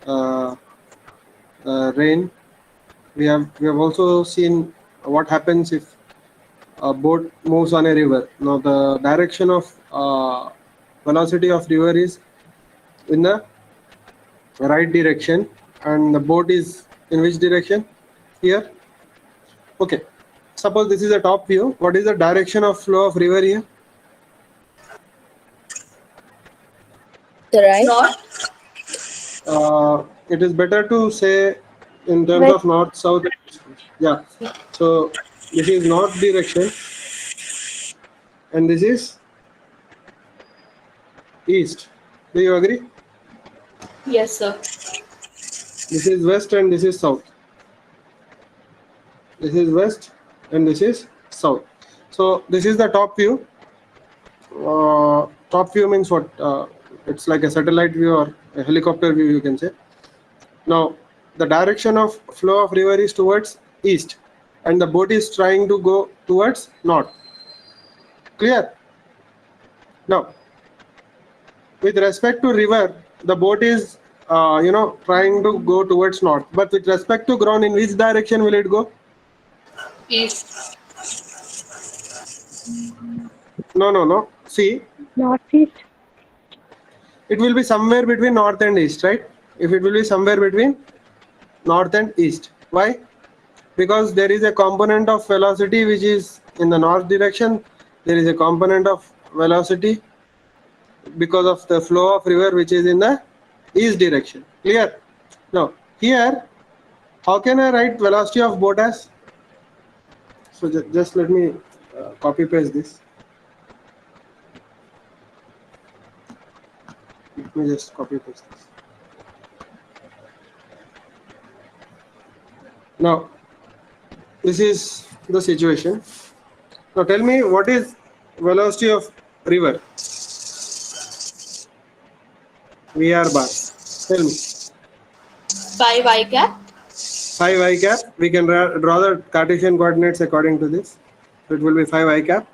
uh, rain. We have also seen what happens if a boat moves on a river. Now the direction of velocity of river is in the right direction, and the boat is in which direction? Here. Okay. Suppose this is a top view. What is the direction of flow of river here? The right. North. It is better to say in terms West. of north, south. Yeah. So this is north direction, and this is east. Do you agree? Yes, sir. This is west and this is south. This is west and this is south. So this is the top view. Top view means what? It's like a satellite view or a helicopter view, you can say. Now the direction of flow of river is towards east, and the boat is trying to go towards north. Clear? Now with respect to river, the boat is trying to go towards north, but with respect to ground, in which direction will it go? East. No. See, Northeast. it will be somewhere between north and east, right? If it will be somewhere between north and east. Why? Because there is a component of velocity which is in the north direction. There is a component of velocity because of the flow of river which is in the east direction. Clear? Now here, how can I write velocity of boat as? So just let me copy paste this. Let me just copy paste this. Now this is the situation. Now tell me, what is velocity of river? VR bar. Tell me. 5 I cap. 5 I cap. We can draw the Cartesian coordinates according to this. So it will be 5 I cap.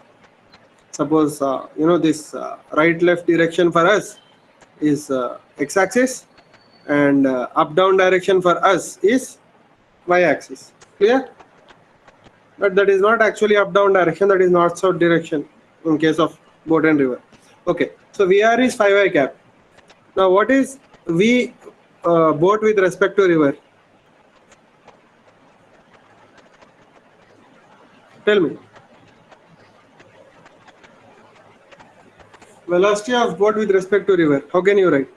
Suppose this right left direction for us is x-axis, and up down direction for us is y-axis. Clear? But that is not actually up down direction, that is north south direction in case of boat and river. Okay, so VR is 5 I cap. Now what is V boat with respect to river? Tell me. Velocity of boat with respect to river. How can you write?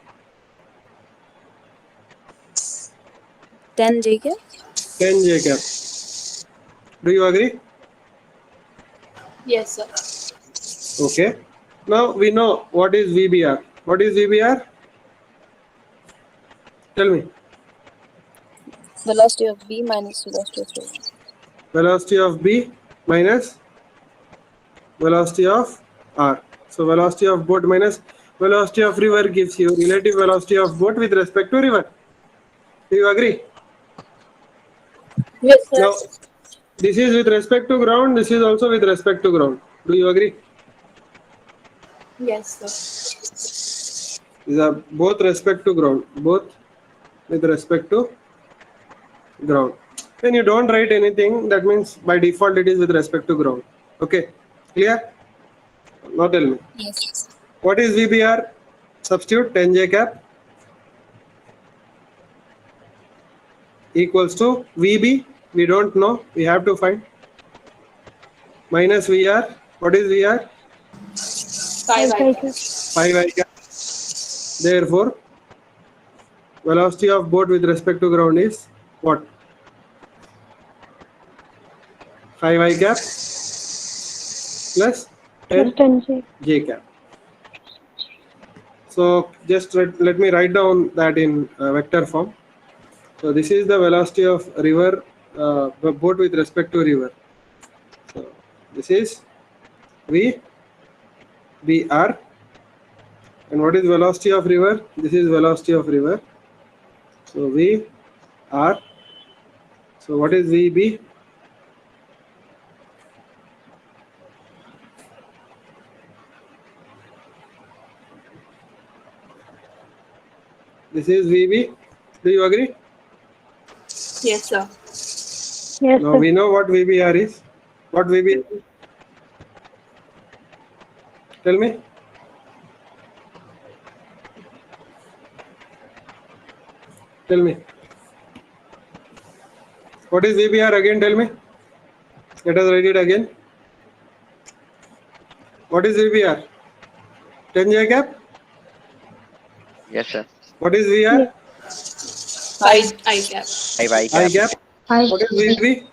10 J cap. 10 J cap. Do you agree? Yes, sir. Okay. Now we know what is VBR. What is VBR? Tell me. Velocity of B minus velocity of A. Velocity of B minus velocity of R. So velocity of boat minus velocity of river gives you relative velocity of boat with respect to river. Do you agree? Yes, sir. Now this is with respect to ground. This is also with respect to ground. Do you agree? Yes, sir. These are both respect to ground. Both with respect to ground. When you don't write anything, that means by default it is with respect to ground. Okay, clear? Now tell me, Yes. what is VBR? Substitute 10 J cap equals to VB. We don't know, we have to find, minus VR. What is VR? 5 I cap. 5 I cap. Therefore, velocity of boat with respect to ground is what? 5 I cap plus 10 10 J. J cap. So just let me write down that in vector form. So this is the velocity of river, boat with respect to river. So this is VBR. And what is velocity of river? This is velocity of river. So VR. So what is VB? This is VB. Do you agree? Yes, sir. Yes, Now sir. we know what VBR is. What VBR is? Tell me. Tell me. What is VBR again? Tell me. Let us write it again. What is VBR? 10 J cap. Yes, sir. What is VR? Yes. 5. I cap. 5 I I cap. cap. I What is VB?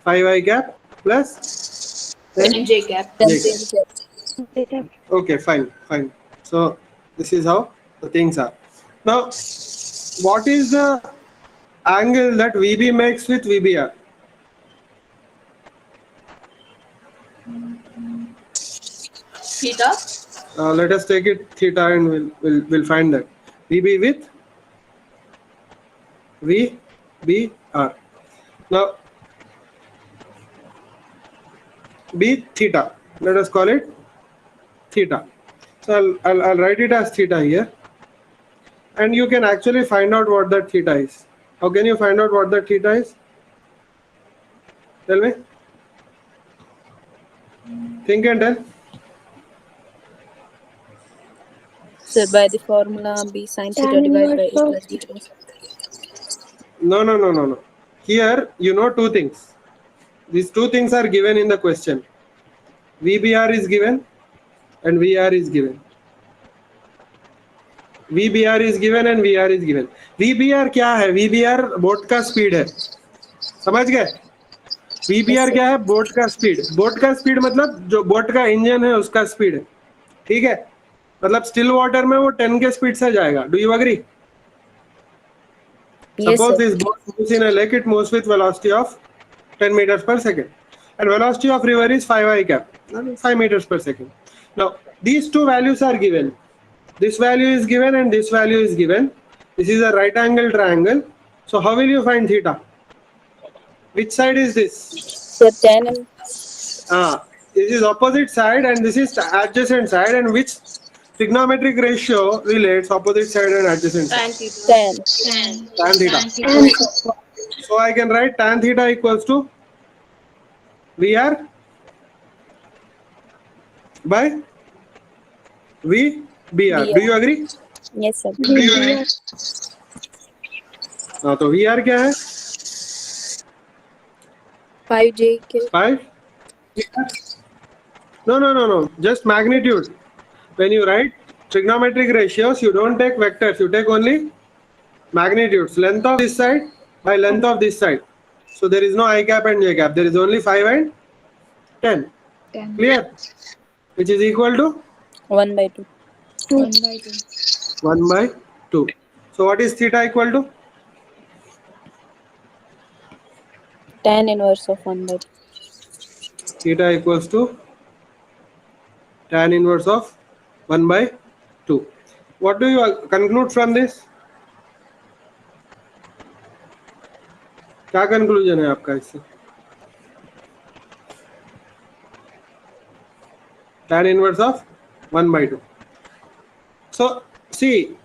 5 I cap plus 10 10 J cap. 10 J cap. J cap. J cap. Okay, fine, fine. So this is how the things are. Now, what is the angle that VB makes with VBR? Theta. Let us take it theta and we'll find that. VB with VBR. Now, B theta. Let us call it theta. So I'll write it as theta here. And you can actually find out what that theta is. How can you find out what that theta is? Tell me. Think and tell. So by the formula B sin theta Tan divided by A inverse plus B cos. No. Here you know two things. These two things are given in the question. VBR is given and VR is given. VBR is given and VR is given. VBR क्या है? VBR boat का speed है. समझ गए? VBR क्या है? Boat का speed. Boat का स्पीड मतलब जो बोट का इंजन है उसका स्पीड है. ठीक है? मतलब स्टिल वाटर में वो 10 के स्पीड से जाएगा. Do you agree? Yes, Suppose sir. this boat moves in a lake, it moves with velocity of 10 meters per second. And velocity of river is 5 I cap, 5 meters per second. Now, these two values are given. This value is given and this value is given. This is a right angle triangle. So, how will you find theta? Which side is this? So tan and This is opposite side and this is the adjacent side. And which trigonometric ratio relates opposite side and adjacent side? Tan theta. tan. Tan theta. Tan theta. So I can write tan theta equals to VR by VBR. Do you agree? Yes, sir. VBR. हाँ तो VR क्या है? 5 J K. 5? No. Just magnitude. When you write trigonometric ratios, you don't take vectors. You take only magnitudes. Length of this side by length of this side. So there is no I cap and J cap. There is only 5 and 10. Clear? Which is equal to 1 by 2. 1 by 2. So what is theta equal to? Tan inverse of 1 by 2. Theta equals to tan inverse of 1 by 2. What do you conclude from this? क्या conclusion है आपका इससे? Tan inverse of 1 by 2. So see,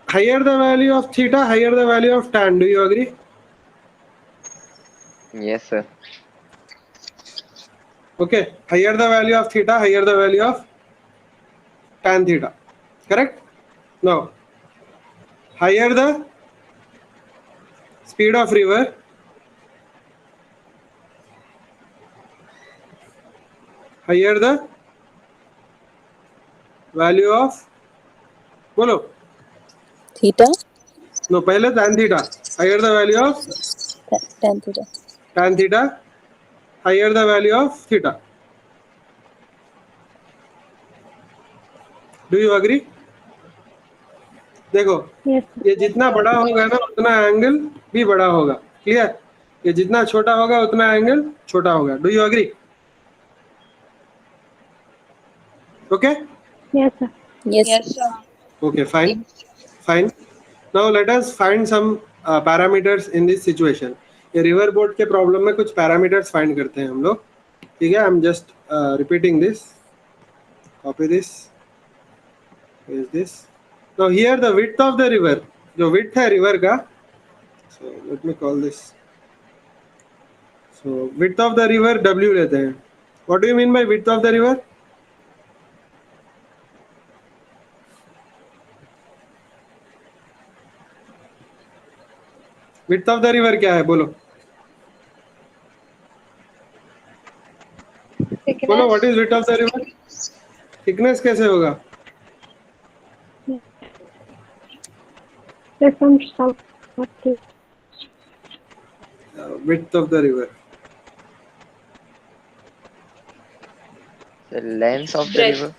higher the value of theta, higher the value of tan. Do you agree? Yes, sir. Okay, higher the value of theta, higher the value of tan theta. Correct? Now, higher the speed of river, higher the value of बोलो. Theta. No, पहले tan theta. Higher the value of Tan theta. tan theta, higher the value of theta. Do you agree? देखो, Yes. ये जितना बड़ा होगा ना उतना angle भी बड़ा होगा. क्लियर? ये जितना छोटा होगा उतना एंगल छोटा होगा. Do you agree? Okay? Yes, sir. Yes, sir. Okay, fine. Now let us find some parameters in this situation. ये रिवर बोट के प्रॉब्लम में कुछ पैरामीटर्स फाइंड करते हैं हम लोग. ठीक है? I am just repeating this. Copy this. Is this? Now here the width of the river. जो width है river का, so let me call this. So width of the river W लेते हैं. What do you mean by width of the river? Width of the river क्या है बोलो? बोलो what is width of the river? Thickness कैसे होगा? From south to Width of the river. The length of the Breadth. river.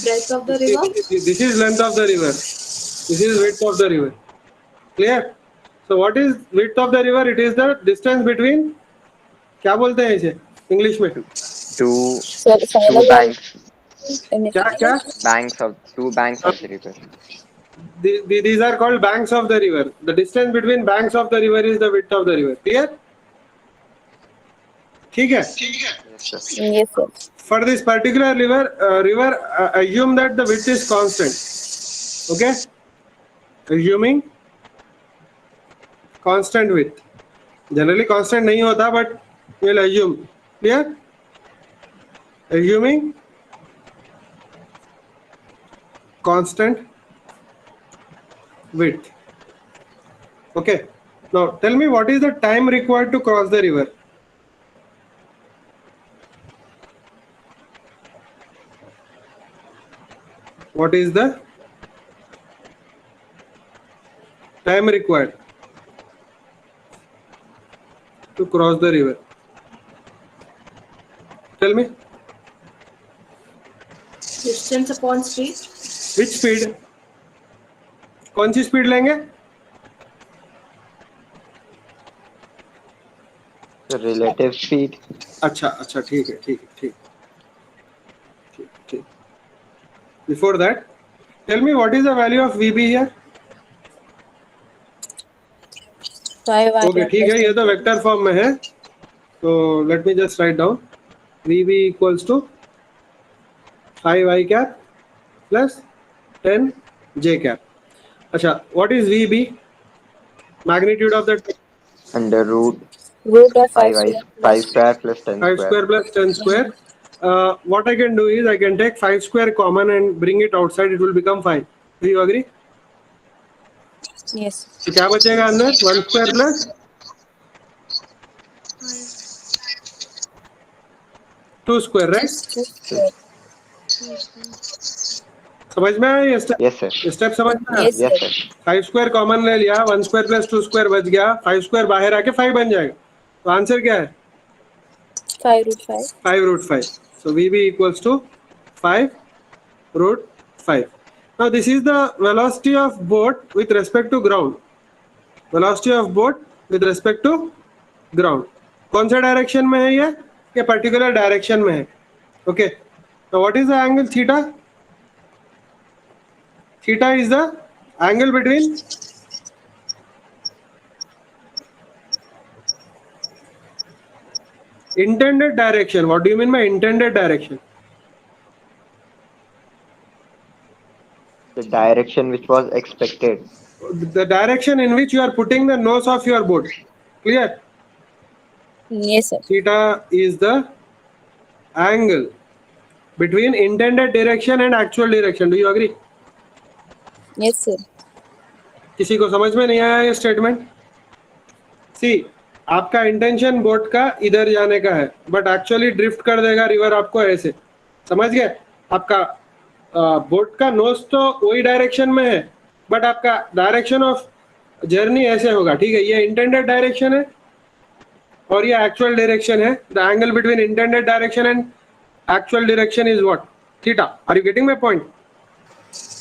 Breadth of the river. This is length of the river. This is width of the river. Clear? So what is width of the river? It is the distance between, क्या बोलते हैं इसे English में? Two Final banks. क्या? Two banks of the river. These are called banks of the river. The distance between banks of the river is the width of the river. Clear? ठीक है? Yes, sir. Yes, sir. For this particular river, assume that the width is constant. Okay? Assuming constant width. Generally constant नहीं होता, but we'll assume. Clear? Assuming constant width. Okay. Now tell me what is the time required to cross the river? What is the time required to cross the river? Tell me. Distance upon speed. Which speed? कौन सी speed लेंगे? The relative speed. अच्छा अच्छा ठीक है ठीक है ठीक ठीक ठीक. Before that, tell me what is the value of VB here? 5 Okay, ठीक है, ये तो वेक्टर फॉर्म में है, तो let me just write down. VB equals to 5I cap plus 10J cap. अच्छा, what is VB? Magnitude of the Under root root of 5 square plus 10 5 square plus 10 square. What I can do is I can take 5 square common and bring it outside. It will become 5. Do you agree? Yes. तो क्या बचेगा अंदर? 1 square plus 2 square, right? समझ में आया ये step? Yes, sir. Step समझ में आया? Yes, Yes, sir. sir. 5 square common ले लिया, 1 स्क्वायर प्लस 2 स्क्वायर बच गया, 5 स्क्वायर बाहर आके 5 बन जाएगा. तो आंसर क्या है? 5 root 5. 5 root 5. So VB equals to 5 root 5. Now this is the velocity of boat with respect to ground. Velocity of boat with respect to ground. कौन सा डायरेक्शन में है ये? ये पर्टिकुलर डायरेक्शन में है. Okay. Now what is the angle theta? Theta is the angle between intended direction. What do you mean by intended direction? The direction which was expected. The direction in which you are putting the nose of your boat. Clear? Yes, sir. Theta is the angle between intended direction and actual direction. Do you agree? Yes, sir. किसी को समझ में नहीं आया ये statement? सी, आपका intention boat का इधर जाने का है, बट एक्चुअली ड्रिफ्ट कर देगा रिवर आपको ऐसे. समझ गए? आपका बोट का नोज तो वही डायरेक्शन में है, बट आपका डायरेक्शन ऑफ जर्नी ऐसे होगा. ठीक है, ये इंटेंडेड डायरेक्शन है और ये एक्चुअल डायरेक्शन है. The angle between intended direction and actual direction is what? Theta. Are you getting my point?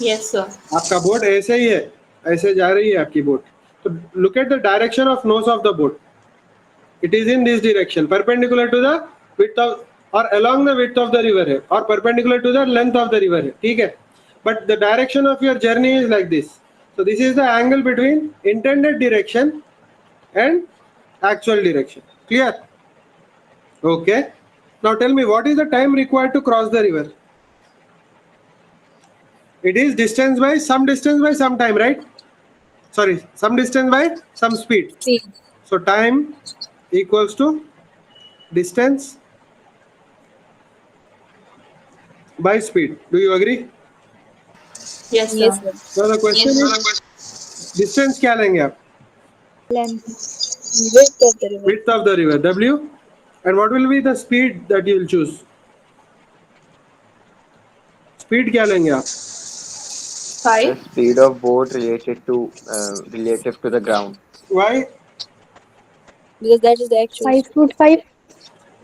Yes, sir. आपका बोट ऐसे ही है, ऐसे जा रही है आपकी बोट. तो look at the direction of nose of the boat. It is in this direction, perpendicular to the width of और along the width of the river है, और perpendicular to the length of the river है. ठीक है, but the direction of your journey is like this. So this is the angle between intended direction and actual direction. Clear? Okay. Now tell me what is the time required to cross the river? It is distance by some time, right? sorry, some distance by some speed. Speed. So time equals to distance by speed. Do you agree? Yes, Yes, sir. sir. Now the question is, distance क्या लेंगे आप? Length. Width of the river. Width of the river, W. And what will be the speed that you will choose? Speed क्या लेंगे आप? The 5. speed of boat relative to the ground. Why? Because that is the actual 5 foot 5.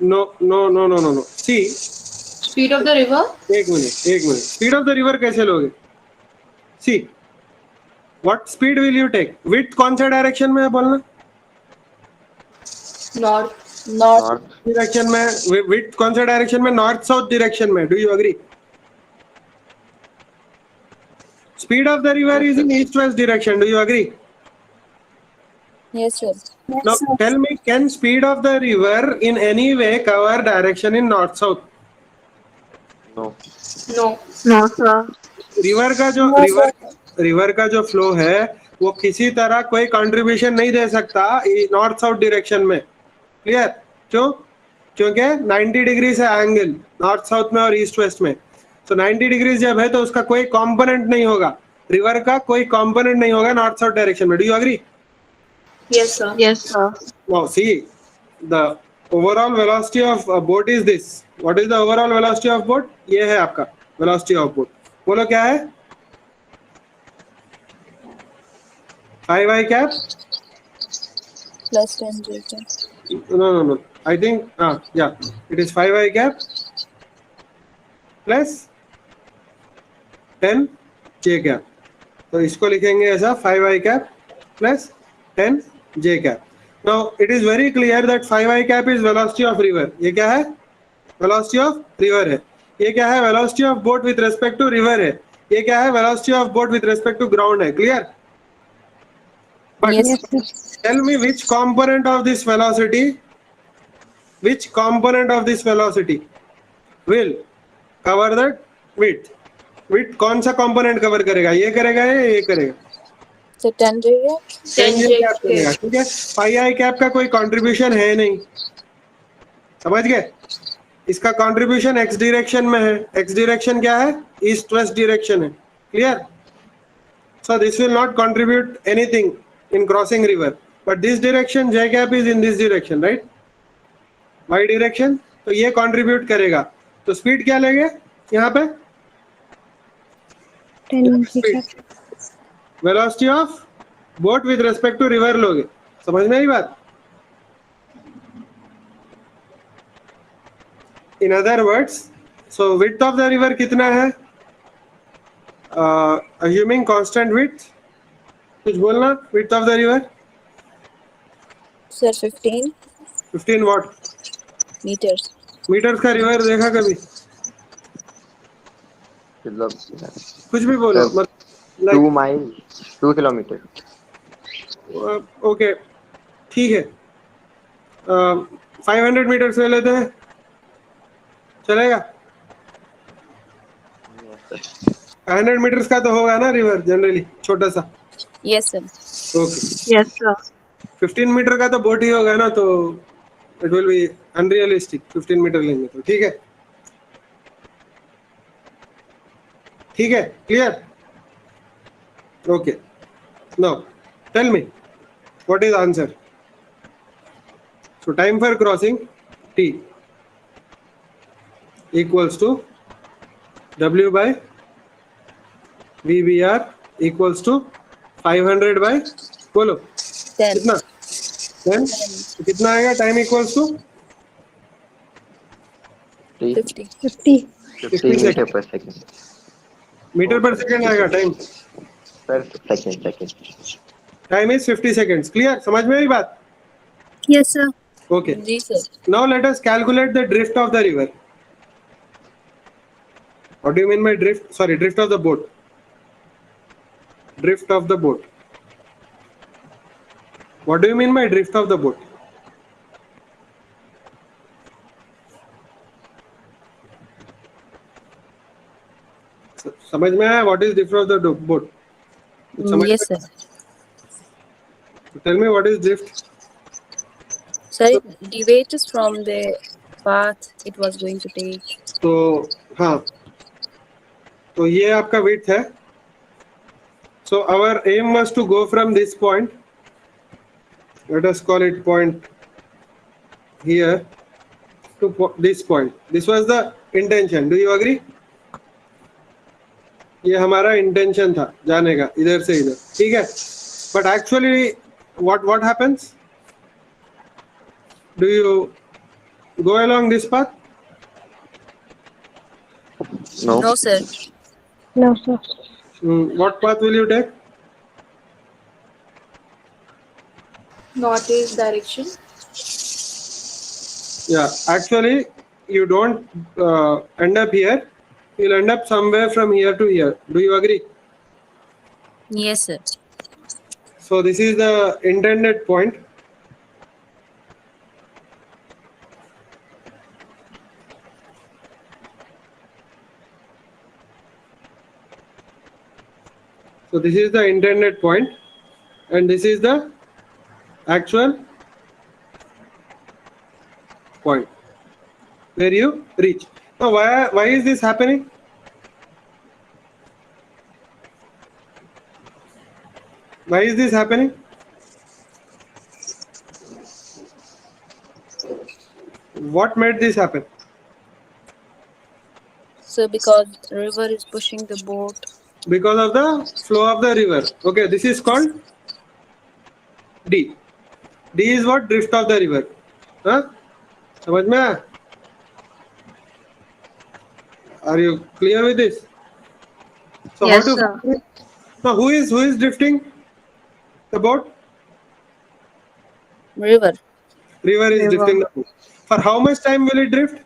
No. See, Speed of the river. एक minute. Speed of the river कैसे लोगे? See, what speed will you take? Width कौन सा direction में है बोलना? North. north. North. Direction में. Width कौन सा डायरेक्शन में? नॉर्थ साउथ डायरेक्शन में. Do you agree? Speed of the river Yes, is sir. in east-west direction. Do you agree? Yes, sir. Now tell me, can speed of the river in any way cover direction in north-south? No. No. No, sir. River का जो No, river sir. River का जो flow है वो किसी तरह कोई contribution नहीं दे सकता नॉर्थ साउथ डायरेक्शन में. क्लियर? क्यों? क्योंकि 90 डिग्री से एंगल नॉर्थ साउथ में और ईस्ट वेस्ट में. तो 90 डिग्री जब है तो उसका कोई कंपोनेंट नहीं होगा. रिवर का कोई कंपोनेंट नहीं होगा नॉर्थ साउथ डायरेक्शन में. Do you agree? Yes, sir. Yes, sir. Now see, the overall velocity of a boat is this. What is the overall velocity of boat? ये है आपका velocity of boat. बोलो क्या है? 5 I cap? Plus 10 J cap. No. I think yeah, it is 5 I cap plus 10 J cap. तो इसको लिखेंगे ऐसा 5 I cap plus 10 J cap. Now it is very clear that 5 I cap is velocity of river. ये क्या है? Velocity of river है. ये क्या है? Velocity of boat with respect to river है. ये क्या है? Velocity of boat with respect to ground है. Clear? But Yes, Yes, sir. tell me which component of this velocity will cover the width? Width कौन सा component cover करेगा? ये करेगा या ये करेगा? so 10 J cap. 10 10 J cap करेगा. ठीक है. 5 I cap का कोई contribution है नहीं. समझ गए? इसका कंट्रीब्यूशन एक्स डायरेक्शन में है. एक्स डायरेक्शन क्या है? ईस्ट वेस्ट डायरेक्शन है. Clear? So this will not contribute anything in crossing river, but this direction J cap is in this direction, right? Y direction. तो ये कंट्रीब्यूट करेगा. तो speed क्या लेंगे यहाँ पे? 10 speed velocity of boat with respect to river लोगे. समझ में आई बात? In other words, so width of the river कितना है? Assuming constant width, कुछ बोलना. Width of the river Sir, 15 15 what? meters. Metres का रिवर देखा कभी? मतलब कुछ भी बोलो. Sir, मतलब 2 miles, 2 kilometers. ओके ठीक है. 500 मीटर्स ले लेते हैं, चलेगा? 500 मीटर्स का तो होगा ना रिवर जनरली, छोटा सा. Yes, sir. Okay. Yes, sir. 15 metre का तो बोट ही होगा ना, तो it will be unrealistic 15 metre लेंगे तो. ठीक है? ठीक है? Clear? Okay. Now tell me what is answer. So time for crossing t equals to W by VBR equals to 500 by बोलो 10. कितना? 10. कितना आएगा? Time equals to 50. 50. 50 meter per second. Metre per second आएगा time. Per second. Time is 50 seconds. Clear? समझ में आई बात? Yes, sir. Okay. जी sir. Now let us calculate the drift of the river. What do you mean by drift? Sorry, drift of the boat. Drift of the boat. What do you mean by drift of the boat? समझ में आया? What is drift of the boat? Yes, sir. Tell me what is drift. Sir, it deviates from the path it was going to take. तो हाँ, तो ये आपका width है. So our aim was to go from this point. Let us call it point here to this point. This was the intention. Do you agree? ये हमारा intention था जाने का इधर से इधर, ठीक है? But actually, what happens? Do you go along this path? No. No, sir. No, sir. What path will you take? Northeast direction. Yeah, actually, you don't end up here. You'll end up somewhere from here to here. Do you agree? Yes, sir. So this is the intended point. So this is the intended point, and this is the actual point where you reach. Now, why is this happening? Why is this happening? What made this happen? So because river is pushing the boat. Because of the flow of the river. Okay, this is called D. D is what? Drift of the river. Huh? समझ में आया? Are you clear with this? So Yes, how to sir. now who is drifting the boat? River. River is River. drifting the boat. For how much time will it drift?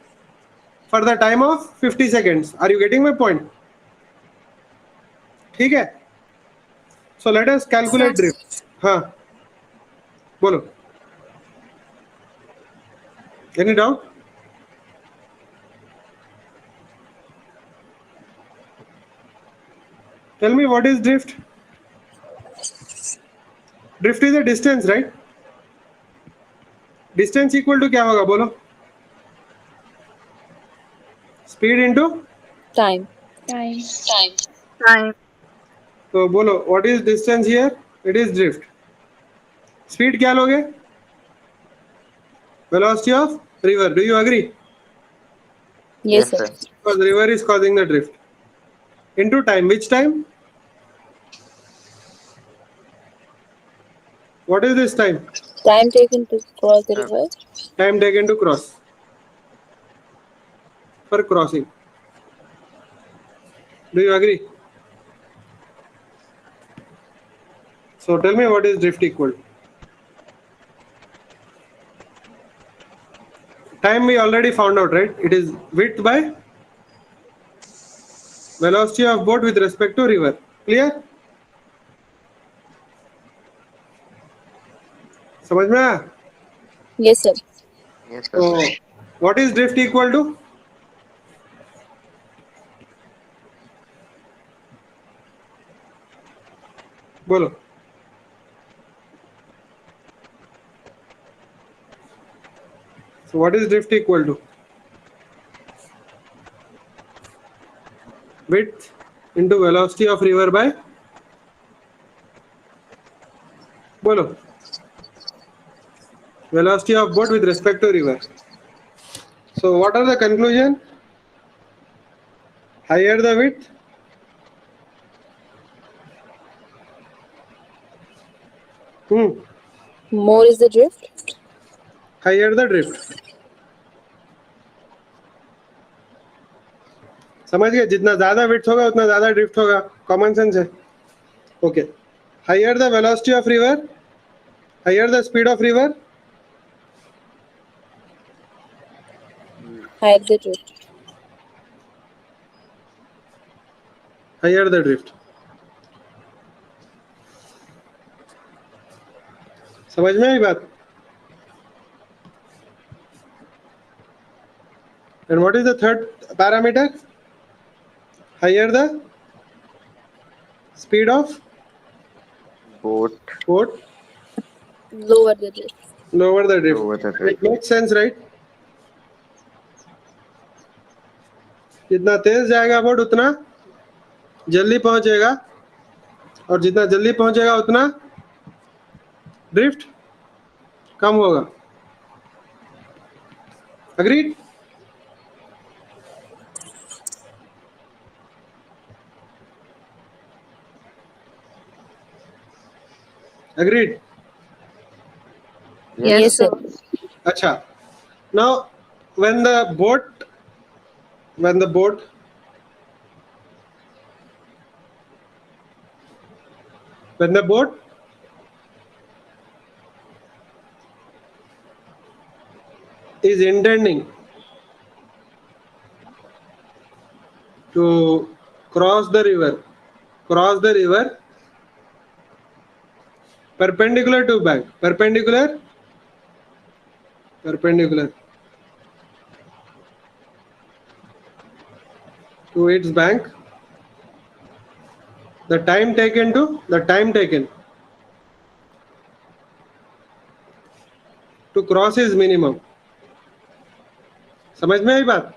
For the time of 50 seconds. Are you getting my point? ठीक है? So let us calculate drift. हाँ, बोलो. Any doubt? Tell me what is drift? Drift is a distance, right? Distance equal to क्या होगा बोलो? Speed into? Time. Time. तो बोलो what is distance here? It is drift. Speed क्या लोगे? Velocity of river. Do you agree? Yes, sir. Because river is causing the drift. Into time. Which time? What is this time? Time taken to cross the river. Time taken to cross. For crossing. Do you agree? So tell me what is drift equal? Time we already found out, right? It is width by velocity of boat with respect to river. Clear? समझ में आया? Yes, sir. Yes, sir. So what is drift equal to? बोलो. So what is drift equal to? Width into velocity of river by बोलो. Velocity of boat with respect to river. So what are the conclusion? Higher the width, More is the drift. higher the drift. समझ गए? जितना ज्यादा width होगा उतना ज्यादा drift होगा. Common sense है. Okay. Higher the velocity of river, higher the speed of river, Higher the drift. higher the drift. समझ में आई बात? And what is the third parameter? Higher the speed of Boat. boat Lower the drift. Lower the drift. Lower the drift. It makes sense, right? जितना तेज जाएगा boat उतना जल्दी पहुंचेगा, और जितना जल्दी पहुंचेगा उतना ड्रिफ्ट कम होगा. Agreed? Agreed. Yes, sir. Acha. Now, when the boat when the boat is intending to cross the river perpendicular to bank, perpendicular to its bank, the time taken to cross is minimum. समझ में आई बात?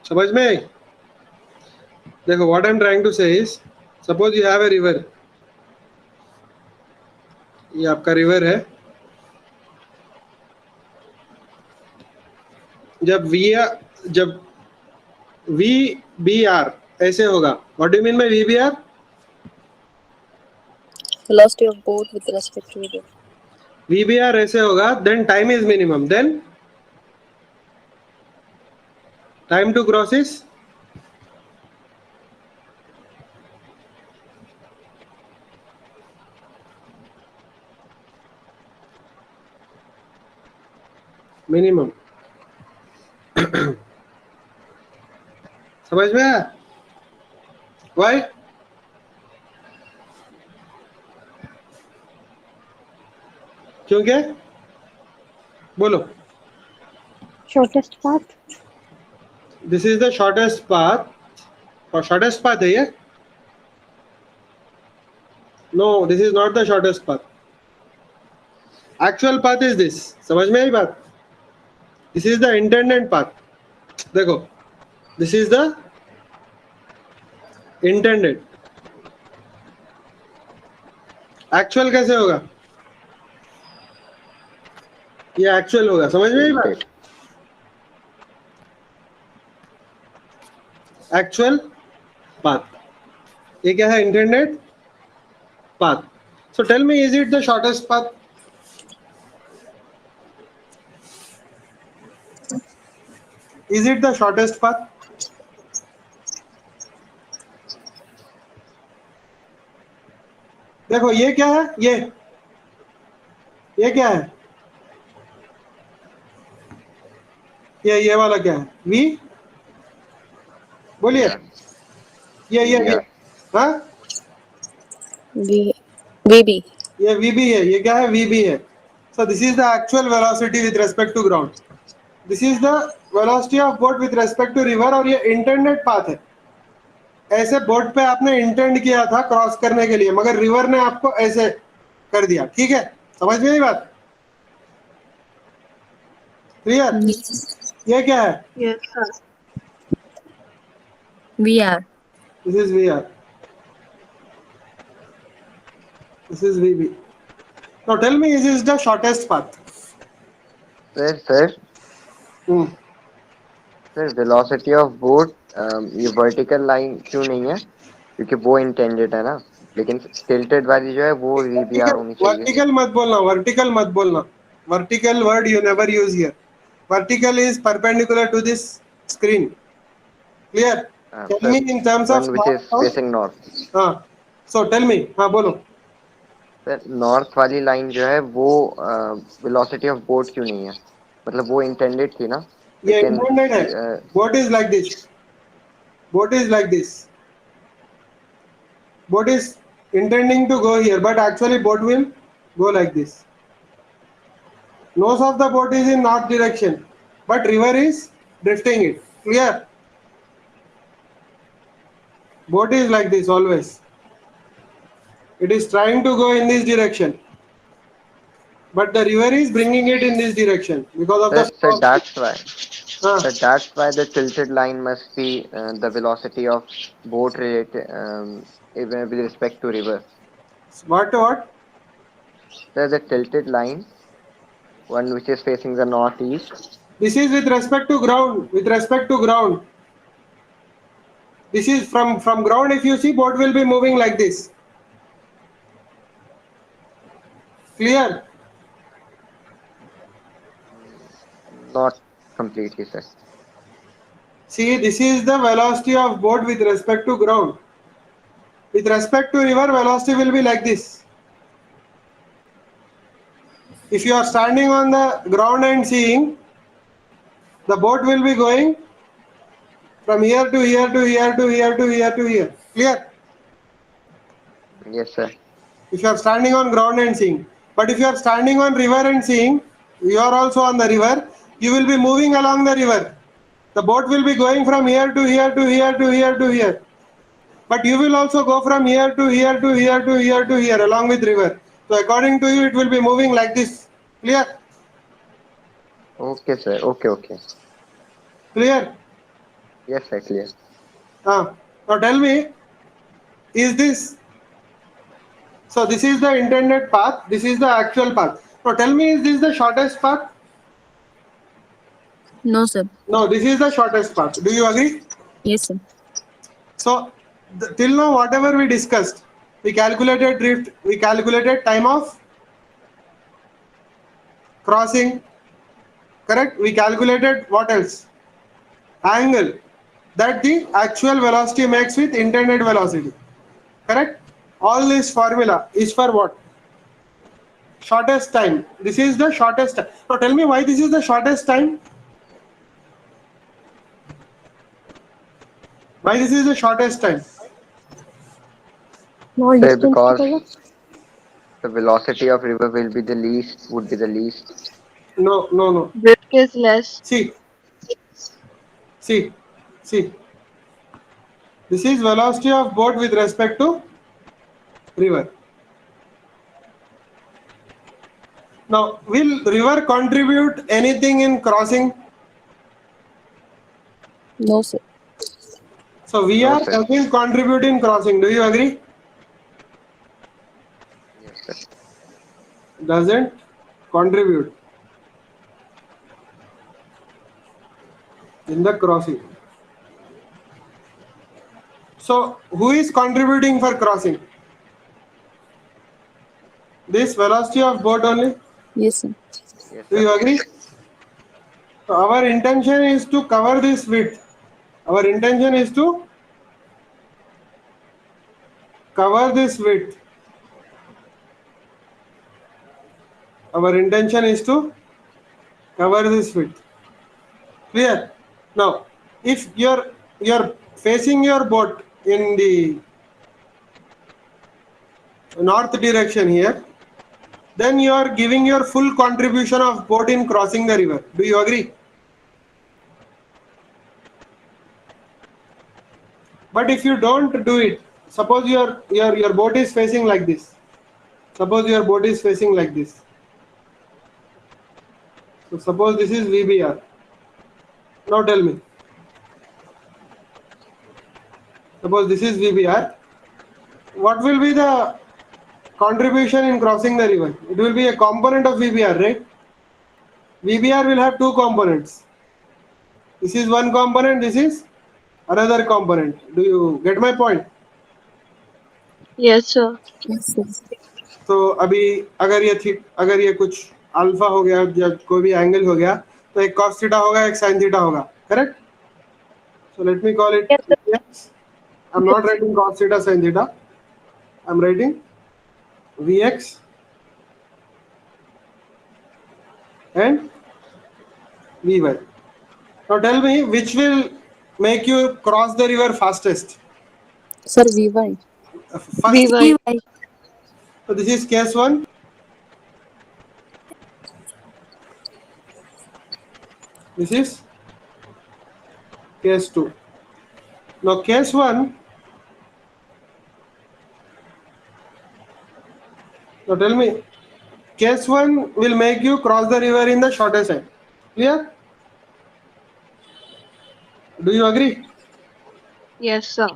समझ में आई? देखो, what I'm trying to say is, suppose you have a river. ये आपका river है. जब VBR ऐसे होगा. What do you mean by VBR? Velocity of boat with respect to the VBR ऐसे होगा, then time is minimum. Then time to cross is minimum. समझ में आया? Why? क्योंकि बोलो. Shortest path. This is the shortest path. और shortest path है ये? No, this is not the shortest path. Actual path is this. समझ में आई बात? This is the intended path. देखो, this is the intended. Actual कैसे होगा? ये actual होगा. समझ में आई बात? Actual path. ये क्या है? Intended path. So tell me, is it the shortest path? Is it the shortest path? देखो, ये क्या है? ये क्या है? ये वाला क्या है? V? बोलिए. ये हाँ? VB. ये VB है. ये क्या है? VB है. So this is the actual velocity with respect to ground. This is the velocity of boat with respect to river, और ये intended path है. ऐसे बोट पे आपने इंटेंड किया था क्रॉस करने के लिए, मगर रिवर ने आपको ऐसे कर दिया. ठीक है? समझ में आई बात? क्लियर? ये क्या है? Yes, sir. VR. This is VR. This is VB. Now tell me, is this the shortest path? Sir, velocity of boat ये वर्टिकल लाइन क्यों नहीं है? क्योंकि वो इंटेंडेड है ना, लेकिन टिल्टेड वाली जो है वो VBR होनी चाहिए. वर्टिकल मत बोलना. Vertical word you never use here. Vertical is perpendicular to this screen. Clear? Tell me in terms of which is facing north. हाँ. So tell me. हाँ बोलो. सर, नॉर्थ वाली लाइन जो है वो वेलोसिटी ऑफ बोट क्यों नहीं है? मतलब वो इंटेंडेड थी ना. ये इंटेंडेड है. Boat is like this. Boat is intending to go here, but actually boat will go like this. Nose of the boat is in north direction, but river is drifting it. Clear? Boat is like this always. It is trying to go in this direction, but the river is bringing it in this direction because of the Sir, flow. that's why. Ah, Sir, that's why the tilted line must be the velocity of boat related, even with respect to river. what? Sir, the tilted line, one which is facing the northeast. This is with respect to ground. With respect to ground. This is from ground. If you see, boat will be moving like this. Clear? Not completely, sir. See, this is the velocity of boat with respect to ground. With respect to river, velocity will be like this. If you are standing on the ground and seeing, the boat will be going from here to here to here to here to here to here. Clear? Yes, sir. If you are standing on ground and seeing. But if you are standing on river and seeing, you are also on the river, you will be moving along the river. The boat will be going from here to here to here to here to here. But you will also go from here to here to here to here to here along with river. So according to you, it will be moving like this. Clear? Okay, sir. Okay. Clear? Yes, sir, clear. Now tell me, is this, so this is the intended path, this is the actual path. Now tell me, is this the shortest path? No, sir. No, this is the shortest path. Do you agree? Yes, sir. So till now, whatever we discussed, we calculated drift, we calculated time of crossing, correct? We calculated what else? Angle that the actual velocity makes with intended velocity, correct? All this formula is for what? Shortest time. This is the shortest time. Now tell me why this is the shortest time. Why this is the shortest time? More Sir, distance to because cover. the velocity of river would be the least. No. Drift is less. See. This is velocity of boat with respect to river. Now, will river contribute anything in crossing? No, sir. So No, VR sir. doesn't contribute in crossing. Do you agree? Yes, sir. Doesn't contribute in the crossing. So who is contributing for crossing? This velocity of boat only. Yes, sir. Yes, Do sir. you agree? So our intention is to cover this width. Our intention is to cover this width. Our intention is to cover this width. Clear? Now, if you're facing your boat in the north direction here, then you are giving your full contribution of boat in crossing the river. Do you agree? But if you don't do it, suppose your boat is facing like this. Suppose your boat is facing like this. So suppose this is VBR. Now tell me. Suppose this is VBR. What will be the contribution in crossing the river? It will be a component of VBR, right? VBR will have two components. This is one component, this is another component. Do you get my point? Yes, sir. Yes, sir. तो अभी अगर ये कुछ alpha हो गया या कोई भी एंगल हो गया तो एक cos थीटा होगा एक sin थीटा होगा, correct? So let me call it Yes, sir. Vx. I'm not writing cos theta sin theta. I'm writing Vx and Vy. Now tell me which will make you cross the river fastest. Sir, VY. First, Vy. so this is case 1. This is case 2. Now case 1, Now tell me, case 1 will make you cross the river in the shortest time. Clear? Do you agree? Yes, sir.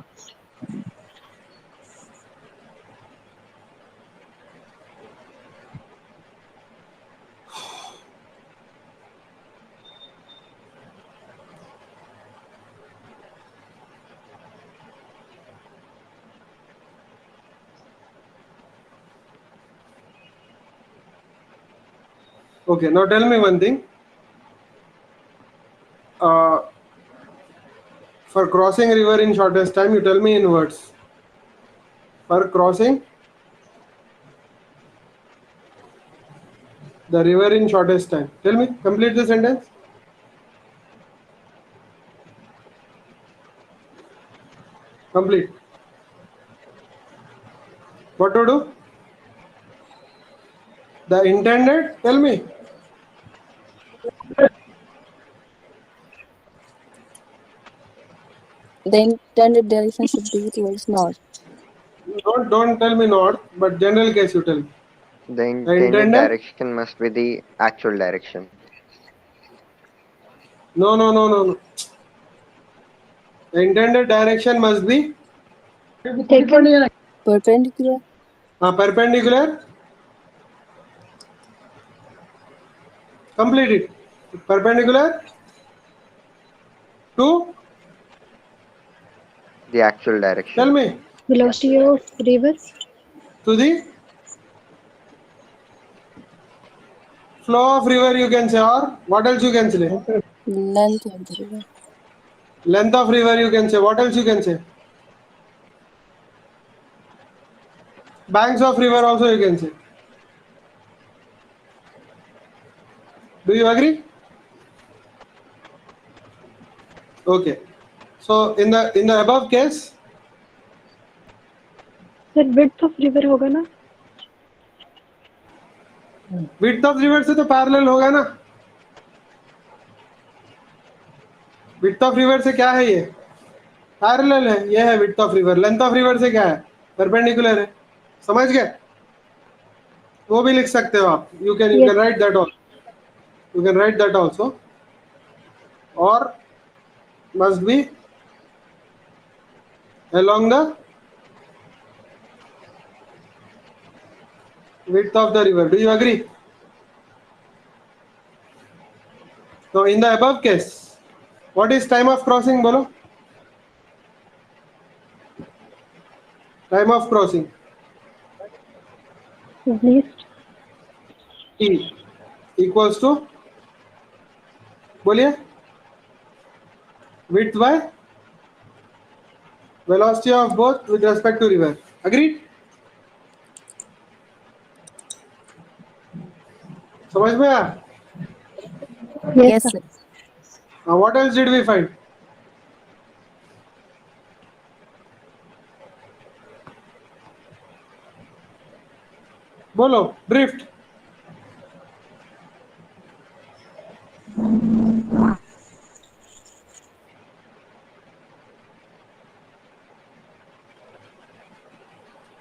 Okay, now tell me one thing. Uh, for crossing river in shortest time, you tell me in words. For crossing the river in shortest time. Tell me, complete the sentence. Complete. What to do? The intended, tell me. The intended direction should be towards north. Don't tell me north, but general case you tell me. The The intended intended? direction must be the actual direction. No. The intended direction must be Taken. Perpendicular. perpendicular. Complete it. Perpendicular to, The actual tell direction. me, Velocity of river. to the flow of river you can say, or what else you can say? Length of the river. Length of river you can say. What else you can say? Banks of river also you can say. Do you agree? Okay. So in the above case, sir width of river होगा ना? width of river से तो parallel होगा ना. width of river से क्या है ये? Parallel है. ये है width of river. Length of river से क्या है? Perpendicular है. समझ गए? वो भी लिख सकते हो आप. You can Yes. write that also. You can write that also. Or must be along the width of the river. Do you agree? So in the above case, what is time of crossing? Bolo. Time of crossing. Least. T equals to, बोलिए, width by velocity of both with respect to river. Agreed? समझ में आया? Yes, Yes, sir. sir. Now what else did we find? बोलो, drift.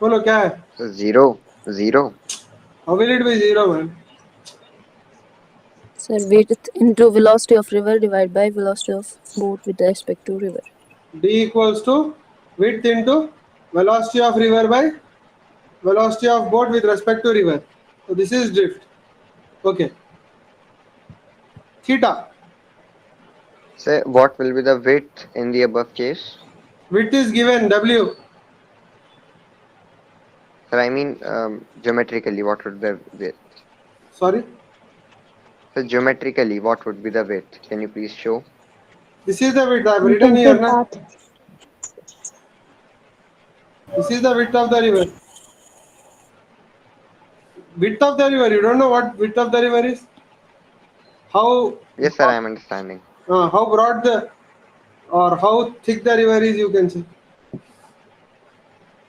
बोलो क्या है? So zero. How will it be zero, man? Sir, width into velocity of river divided by velocity of boat with respect to river. D equals to width into velocity of river by velocity of boat with respect to river. So this is drift. Okay. Theta. So what will be the width in the above case? Width is given W. Sir, I mean geometrically, what would the width? Sorry. So geometrically, what would be the width? Can you please show? This is the width I have written here. Intended Na? path. This is the width of the river. Width of the river. You don't know what width of the river is? How Yes, sir, I am understanding. how broad the or how thick the river is, you can say.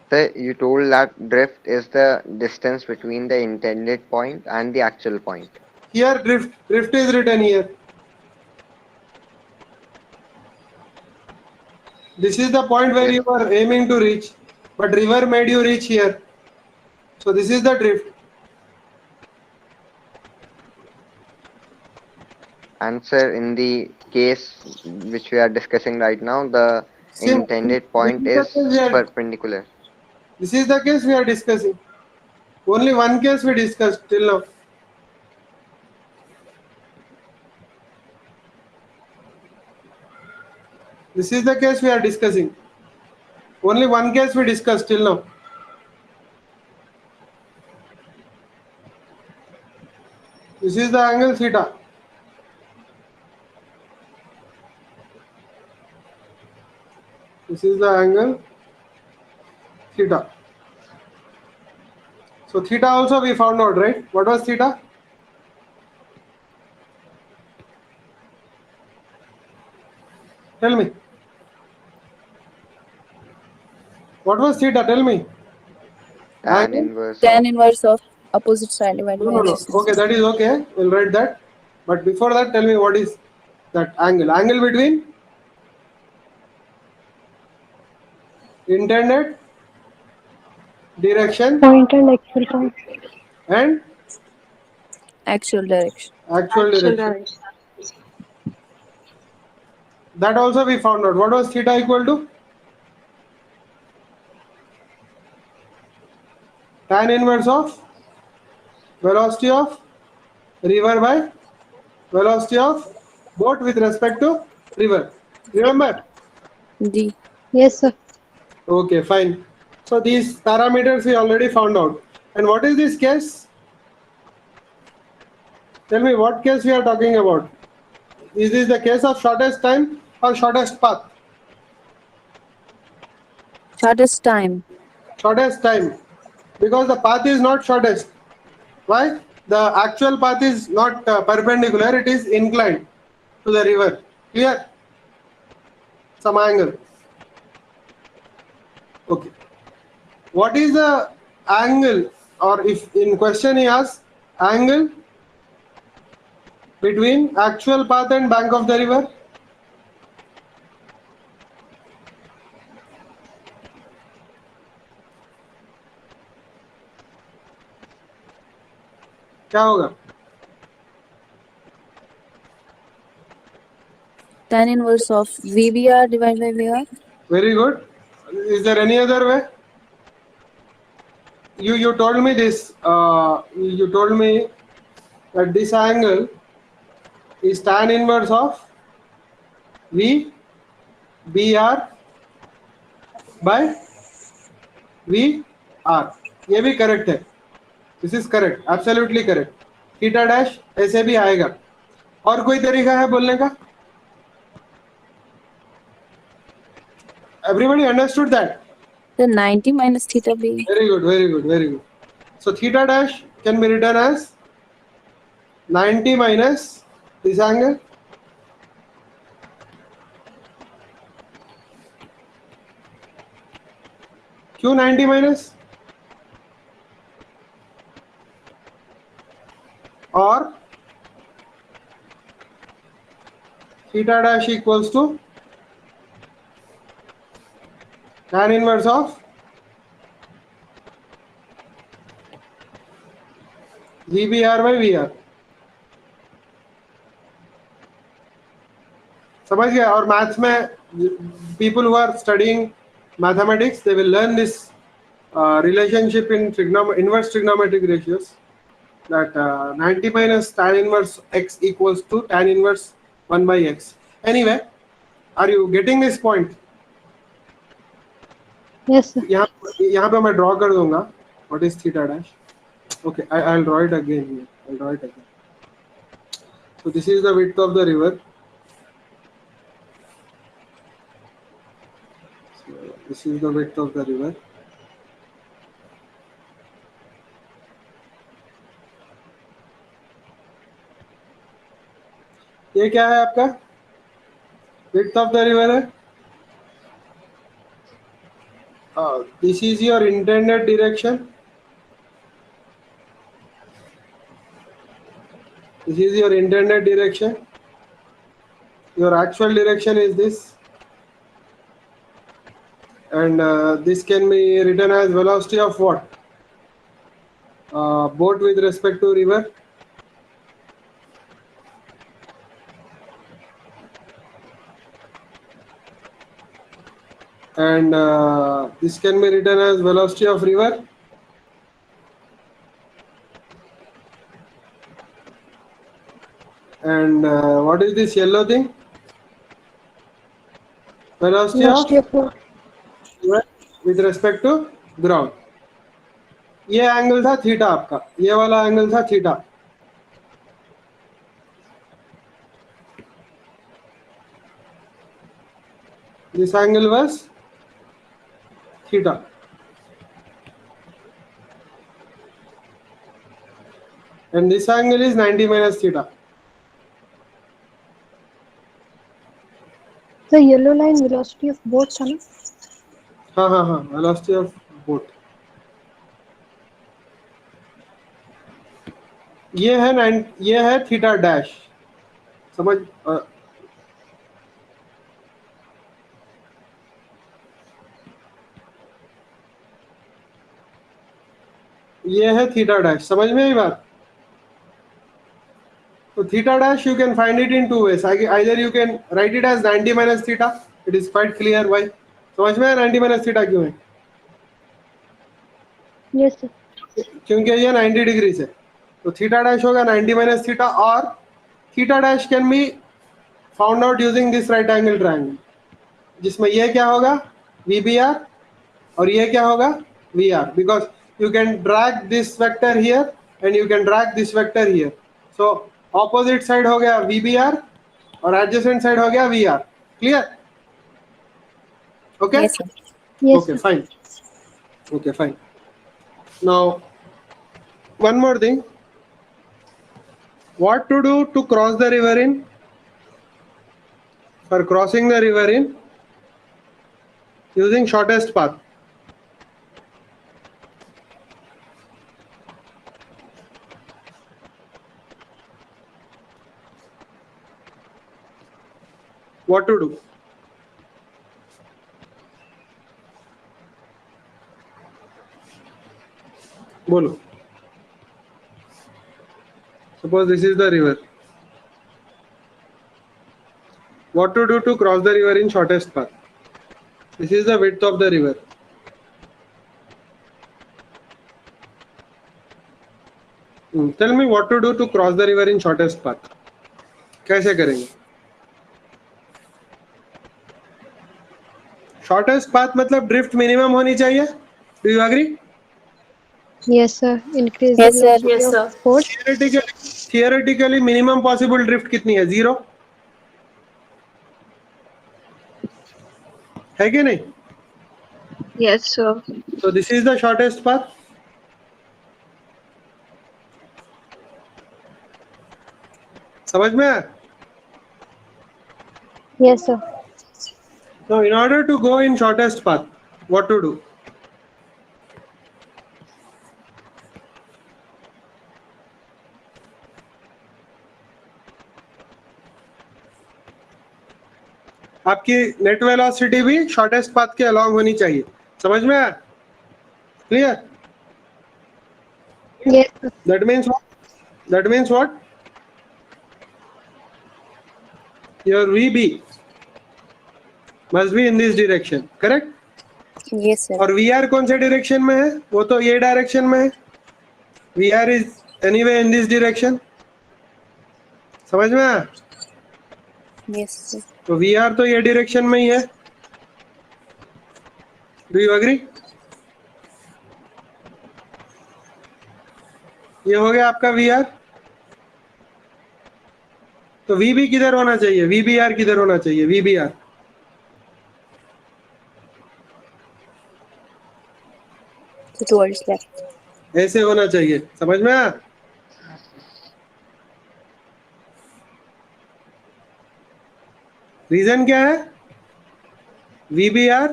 So you told that drift is the distance between the intended point and the actual point. Here drift is written here. This is the point where Yes. you are aiming to reach, but river made you reach here. So this is the drift. answer in the case which we are discussing right now, the Same. intended point This is is the case we are- perpendicular. This is the case we are discussing. Only one case we discussed till now. This is the case we are discussing. Only one case we discussed till now. This is the angle theta. This is the angle theta. So theta also we found out, right? What was theta? Tell me. What was theta? Tell me. Tan Angle? inverse Tan of inverse of opposite side divided No, by no, no. distance. Okay, that is okay. We'll write that. But before that, tell me what is that angle? Angle between intended direction Point and actual point. and Actual direction. actual Actual direction. direction. That also we found out. What was theta equal to? Tan inverse of velocity of river by velocity of boat with respect to river. Remember? D. Yes, sir. Okay, fine. So these parameters we already found out. And what is this case? Tell me what case we are talking about. Is this the case of shortest time or shortest path? Shortest time. Shortest time. Because the path is not shortest. Why? The actual path is not perpendicular, it is inclined to the river. Clear? Some angle. Okay. What is the angle, or if in question he asks, angle between actual path and bank of the river? क्या होगा? Tan inverse of VBR divided by VR. Very good. Is there any other way? You told me this. You told me that this angle is tan inverse of V BR by VR. ये भी correct है. This is correct. Absolutely correct. Theta dash ऐसे भी आएगा. और कोई तरीका है बोलने का? Everybody understood that? The 90 minus theta B. Very good, very good, very good. So theta dash can be written as 90 minus this angle. Q 90 minus? Or theta dash equals to tan inverse of VBR by VR. समझ गया? और maths में people who are studying mathematics, they will learn this relationship in inverse trigonometric ratios, that 90 minus tan inverse x equals to tan inverse 1 by x. Anyway, are you getting this point? Yes, sir. यहाँ पे मैं draw कर दूंगा. What is theta dash? Okay, I'll draw it again here. I'll draw it again. So this is the width of the river. So this is the width of the river. ये क्या है आपका? Width of the river है. This is your intended direction. This is your intended direction. Your actual direction is this. And this can be written as velocity of what? Boat with respect to river. and this can be written as velocity of river. And what is this yellow thing? Velocity Velocity of of boat. river with respect to ground. ये angle था theta आपका, ये वाला angle था theta. This angle was theta. And this angle is 90 minus theta. The yellow line velocity of boat था ना? हाँ, velocity of boat. ये है थीटा डैश. समझ? ये है थीटा डैश. समझ में आई बात? So theta dash you can find it in two ways. Either you can write it as 90 minus theta. It is quite clear why. समझ में 90 minus theta क्यों है? Yes sir. क्योंकि ये 90 डिग्री से. तो थीटा डैश होगा 90 minus theta और theta dash can be found out using this right angle triangle. जिसमें ये क्या होगा? VBR और ये क्या होगा? VR. Because you can drag this vector here and you can drag this vector here. So opposite side हो गया VBR और adjacent side हो गया VR. Clear? Okay? Yes, sir. Yes Okay, sir. fine. Okay, fine. Now, one more thing. What to do to cross the river in? For crossing the river in using shortest path. What to do? Bolo. Suppose this is the river. What to do to cross the river in shortest path? This is the width of the river. Tell me what to do to cross the river in shortest path. कैसे करेंगे? Shortest path मतलब drift minimum होनी चाहिए. Do you agree? Yes sir. Increase Yes, the sir. velocity Yes, of sir. boat. Theoretically minimum possible drift कितनी है? 0 है कि नहीं? Yes, sir. So this is the shortest path. समझ में आया? Yes sir. Now in order to go in shortest path, what to do? आपकी net velocity भी शॉर्टेस्ट पाथ के अलोंग होनी चाहिए. समझ में आया? Clear? Yes sir. That means what? That means what? Your VB must be in this direction, correct? Yes, sir. और VR कौन से डायरेक्शन में है? वो तो ये डायरेक्शन में है. VR is anyway in this direction. समझ में आया? Yes, sir. तो VR तो ये डायरेक्शन में ही है. Do you agree? ये हो गया आपका VR. तो VB किधर होना चाहिए? VBR किधर होना चाहिए? VBR So towards left. ऐसे होना चाहिए. समझ में आया? रीजन क्या है? VBR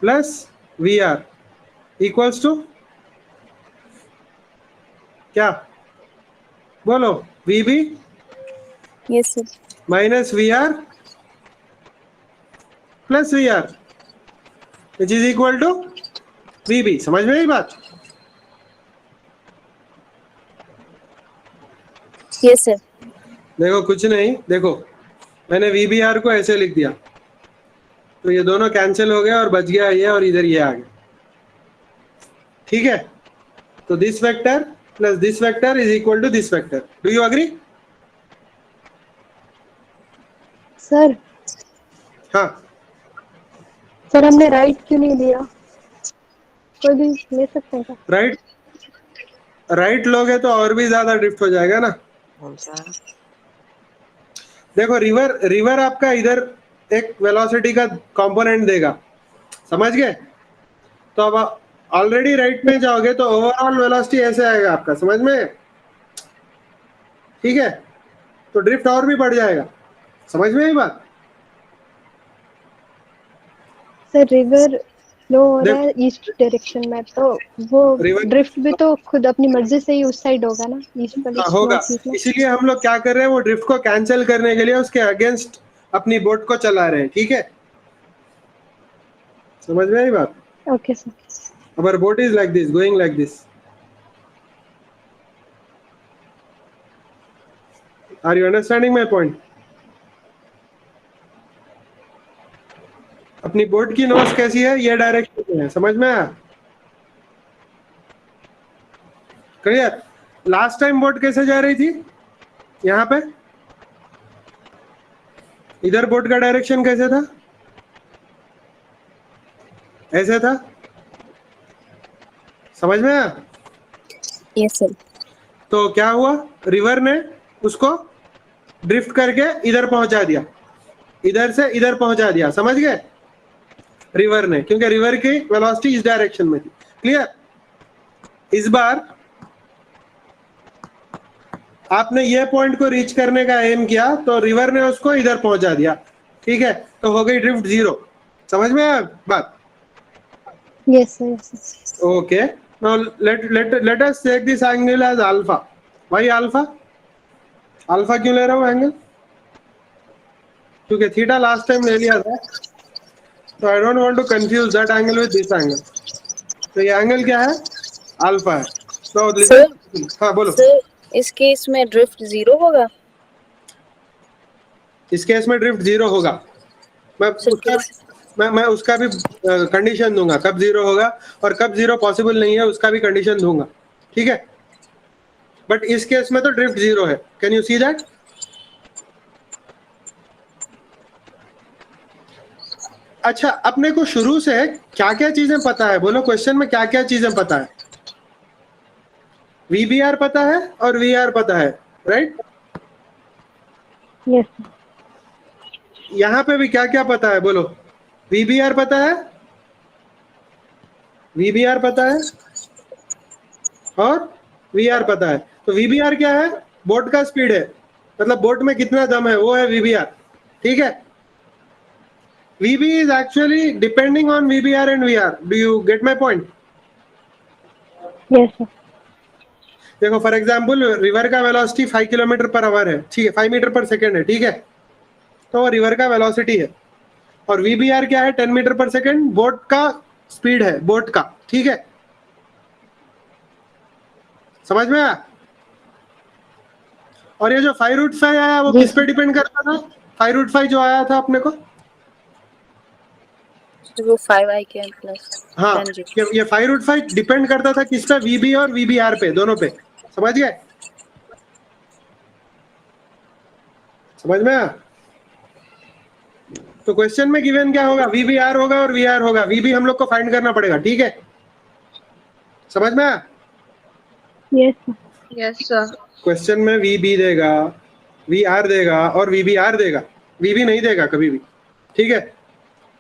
plus VR equals to क्या? बोलो. VB Yes, sir. Minus VR plus VR which is equal to VB. समझ में आई बात? Yes, sir. देखो कुछ नहीं. देखो मैंने VBR को ऐसे लिख दिया. तो ये दोनों कैंसिल हो गया और बच गया ये और इधर ये आ गया, ठीक है। तो this vector plus this vector is equal to this vector. Do you agree? Sir हाँ, सर हमने राइट क्यों नहीं लिया? कोई भी ले सकते हैं क्या? राइट राइट लोगे तो और भी ज्यादा ड्रिफ्ट हो जाएगा ना। देखो रिवर आपका इधर एक वेलोसिटी का कंपोनेंट देगा, समझ गए? तो अब ऑलरेडी राइट में जाओगे तो ओवरऑल वेलोसिटी ऐसे आएगा आपका, समझ में? ठीक है, तो ड्रिफ्ट और भी बढ़ जाएगा, समझ में ये बात? सर रिवर फ्लो हो रहा है देखो ईस्ट डायरेक्शन में, तो वो रिवर ड्रिफ्ट भी तो खुद अपनी मर्जी से ही उस साइड होगा ना, ईस्ट वाले होगा, नॉर्थ ईस्ट में। इसीलिए हम लोग क्या कर रहे हैं, वो ड्रिफ्ट को कैंसिल करने के लिए उसके अगेंस्ट अपनी बोट को चला रहे हैं, ठीक है? समझ में आई बात? Okay sir. Our boat is like this, going like this. Are you understanding my point? अपनी बोट की नोज कैसी है, ये डायरेक्शन में है, समझ में आया? क्लियर? लास्ट टाइम बोट कैसे जा रही थी? यहाँ पे इधर बोट का डायरेक्शन कैसे था? ऐसे था, समझ में आया? Yes, sir. तो क्या हुआ, रिवर ने उसको ड्रिफ्ट करके इधर पहुंचा दिया, इधर से इधर पहुंचा दिया, समझ गए? रिवर ने, क्योंकि रिवर की वेलोसिटी इस डायरेक्शन में थी। क्लियर? इस बार आपने ये पॉइंट को रीच करने का एम किया तो रिवर ने उसको इधर पहुंचा दिया, ठीक है? तो हो गई ड्रिफ्ट जीरो, समझ में आया बात? Yes sir, yes. Okay. Now let us take this angle as alpha. Why alpha? Alpha क्यों ले रहा हूँ एंगल? क्योंकि थीटा लास्ट टाइम ले लिया था, तो I don't want to confuse that angle with this angle. तो ये एंगल क्या है? अल्फा है। तो लिसन, हाँ बोलो। सर इस केस में ड्रिफ्ट जीरो होगा? इस केस में ड्रिफ्ट जीरो होगा। मैं सर उसका मैं उसका भी कंडीशन दूंगा, कब जीरो होगा और कब जीरो पॉसिबल नहीं है उसका भी कंडीशन दूंगा, ठीक है? बट इस केस में तो ड्रिफ्ट जीरो है। Can you see that? अच्छा, अपने को शुरू से क्या क्या चीजें पता है, बोलो क्वेश्चन में क्या क्या चीजें पता है? VBR पता है और VR पता है, राइट? यस यहाँ पे भी क्या क्या पता है, बोलो? VBR पता है, VBR पता है और VR पता है। तो VBR क्या है? बोट का स्पीड है, मतलब बोट में कितना दम है, वो है VBR, ठीक है? VB is actually depending on VBR and VR. Do you get my point? Yes sir. देखो फॉर एग्जाम्पल रिवर का वेलोसिटी 5 किलोमीटर पर आवर है, ठीक है? 5 मीटर पर सेकेंड है, ठीक है? तो वो रिवर का वेलोसिटी है। और VBR क्या है? 10 मीटर पर सेकेंड बोट का स्पीड है, बोट का, ठीक है? समझ में आया? और ये जो 5√5 आया वो जी किस पे डिपेंड करता था? 5√5 जो आया था अपने को, वो 5i के प्लस हाँ, 10 ये 5√5 डिपेंड करता था किस पे? VB और VBR पे, दोनों पे। समझ गए? समझ में आया? तो क्वेश्चन में गिवन क्या होगा? VBR होगा और VR होगा। VB हम लोग को फाइंड करना पड़ेगा, ठीक है? समझ में आया? Yes sir. Yes, sir. Question में VB देगा, VR देगा और VBR देगा, VB नहीं देगा कभी भी, ठीक है?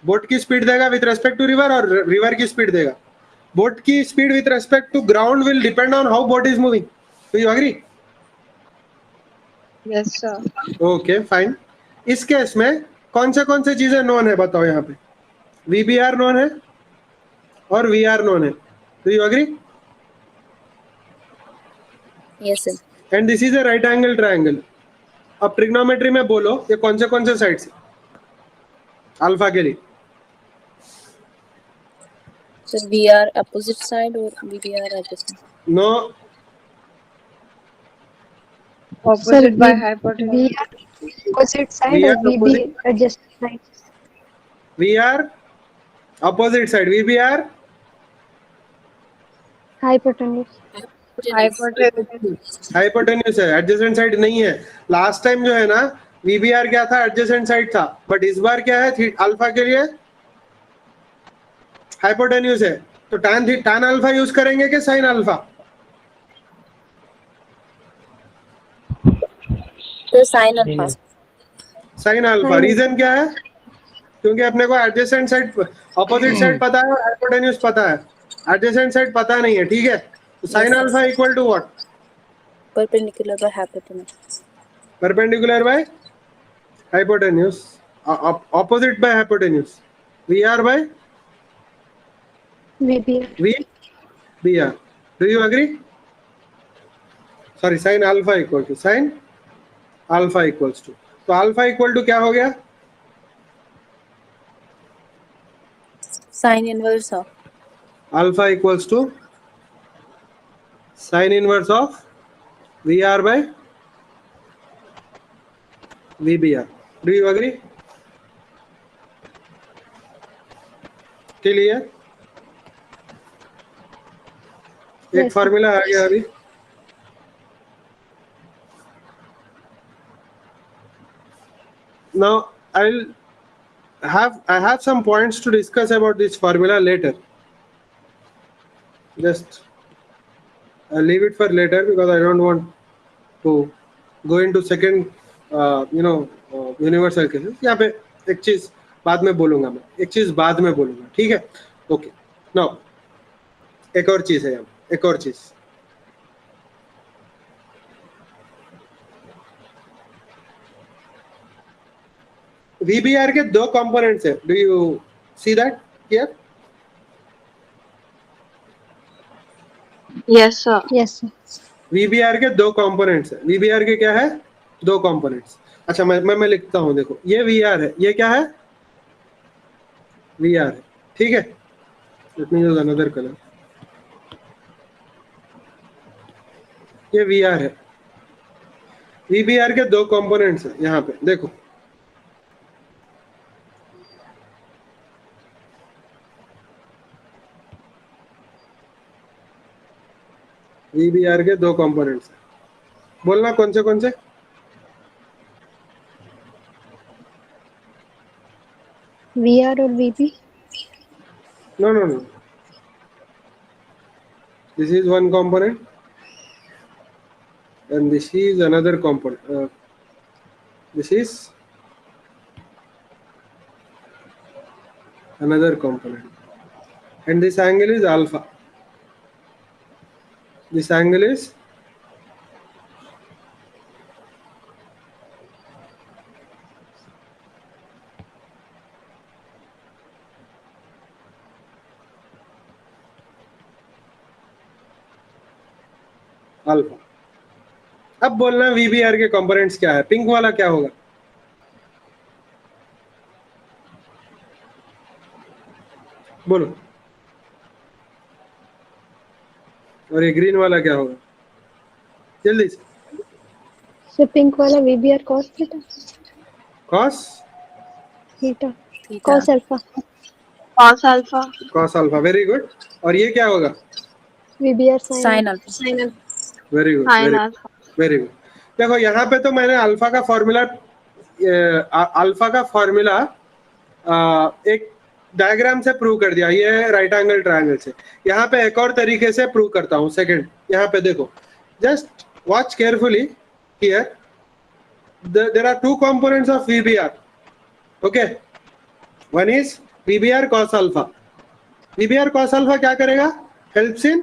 बोट की स्पीड देगा विथ रेस्पेक्ट टू रिवर और रिवर की स्पीड देगा। बोट की speed with respect to ground will depend on how boat is moving. Do you agree? Yes, sir. Okay fine. इस केस में कौन से चीजें नोन है बताओ? यहाँ पे VBR नोन है और VR नोन है। Do you agree? Yes, sir. And this is a right angle triangle. अब ट्रिग्नोमेट्री में बोलो ये कौन से साइड से अल्फा के लिए? So VR opposite side or VBR adjacent? No, Opposite by V hypotenuse. R opposite side और VR V B adjacent side. VR, opposite side, VBR, Hypotenuse. Hypotenuse. Hypotenuse है, एडजेसेंट साइड नहीं है। Last time जो है ना VBR क्या था, adjacent side था, बट इस बार क्या है, अल्फा के लिए हाइपोटेन्यूस है। तो tan अल्फा यूज करेंगे कि साइन अल्फा? तो sine alpha. Sine alpha. Sin reason क्या है? क्योंकि अपने को एडजेसेंट साइड, अपोजिट साइड पता है और हाइपोटेन्यूस पता है, एडजेसेंट साइड पता नहीं है, ठीक है? तो sine Yes. Alpha equal to what? Perpendicular by hypotenuse. Perpendicular by hypotenuse, opposite by hypotenuse, VR by VBR. VBR. Do you agree? Sorry, sin alpha equal to sin alpha equals to, तो alpha equal to क्या हो गया? Sine inverse of. Alpha equals to sine inverse of VR by VBR. Do you agree? Clear? एक Yes. Formula आ गया अभी। Now I have some points to discuss about this formula later. Just I'll leave it for later because I don't want to go into second universal cases. यहाँ पे एक चीज बाद में बोलूंगा मैं, एक चीज बाद में बोलूंगा, ठीक है? ओके, नाउ एक और चीज है यहाँ, एक और चीज। VBR के दो कंपोनेंट्स है, do you see that here? Yes, sir. Yes, sir. VBR के दो कंपोनेंट्स है। VBR के क्या है? दो कंपोनेंट्स। अच्छा, मैं लिखता हूं, देखो ये VR है, ये क्या है? VR है, ठीक है? Let me use another colour. ये VR है। VBR के दो कंपोनेंट्स है यहाँ पे, देखो VBR के दो कंपोनेंट्स है। बोलना कौन से कौन से? VR और VB. No. This is one component and this is another component. This is another component. And this angle is alpha. This angle is alpha. अब बोलना VBR के कंपोनेंट्स क्या है? पिंक वाला क्या होगा? बोलो। और ये ग्रीन वाला क्या होगा? जल्दी से। So pink वाला VBR cos theta. cos Theta. Theta. Cos alpha. Cos alpha. cos alpha, very good. और ये क्या होगा? VBR sin. Sin alpha. Sin alpha. Very good, Sin alpha. Very good. देखो यहाँ पे तो मैंने अल्फा का फॉर्मूला एक डायग्राम से प्रूव कर दिया, ये राइट एंगल ट्रायंगल से। यहाँ पे एक और तरीके से प्रूव करता हूँ। सेकंड, यहाँ पे देखो, just watch carefully here, there are two components of VBR, okay? One is VBR cos alpha. VBR cos alpha क्या करेगा? Helps in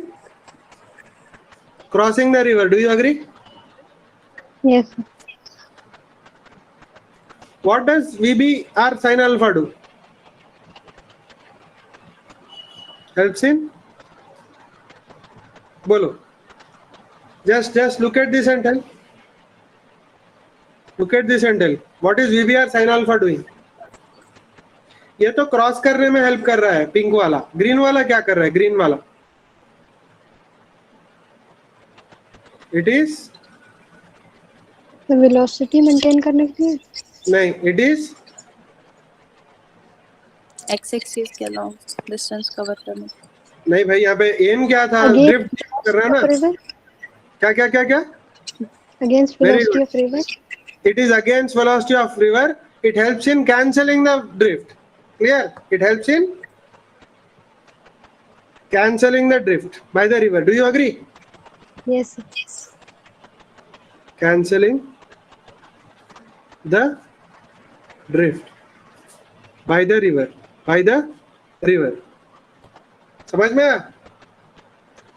crossing the river. Do you agree? Yes, sir. What does VBR sin alpha do? Helps in? बोलो. Just look at this and tell. Look at this and tell. What is VBR sin alpha doing? ये तो cross करने में help कर रहा है, pink वाला। Green वाला क्या कर रहा है? ग्रीन वाला it is The velocity maintain करने के लिए. नहीं, इट इज x एक्सिस के अलोंग डिस्टेंस कवर करने। नहीं भाई, यहाँ पे एम क्या था? Against ड्रिफ्ट कर रहा है of ना? river. क्या क्या क्या क्या? Against Very velocity good. of river. It is against velocity of river. It helps in cancelling the drift. Clear? It helps in cancelling the drift by the river. Do you agree? Yes. Cancelling the drift by the river. By the river. समझ में आया?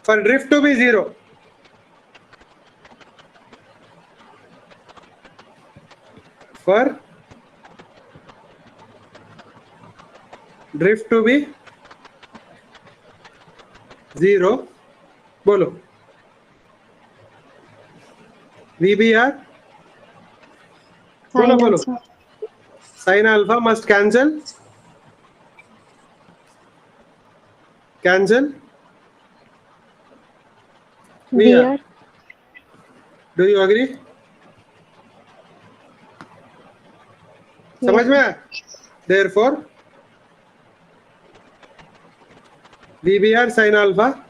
For drift to be zero. For drift to be zero. बोलो. VBR. बोलो Sin बोलो. alpha. Sin alpha must cancel. Cancel. VR. VR. Do you agree? समझ में आया? Therefore, VBR sin alpha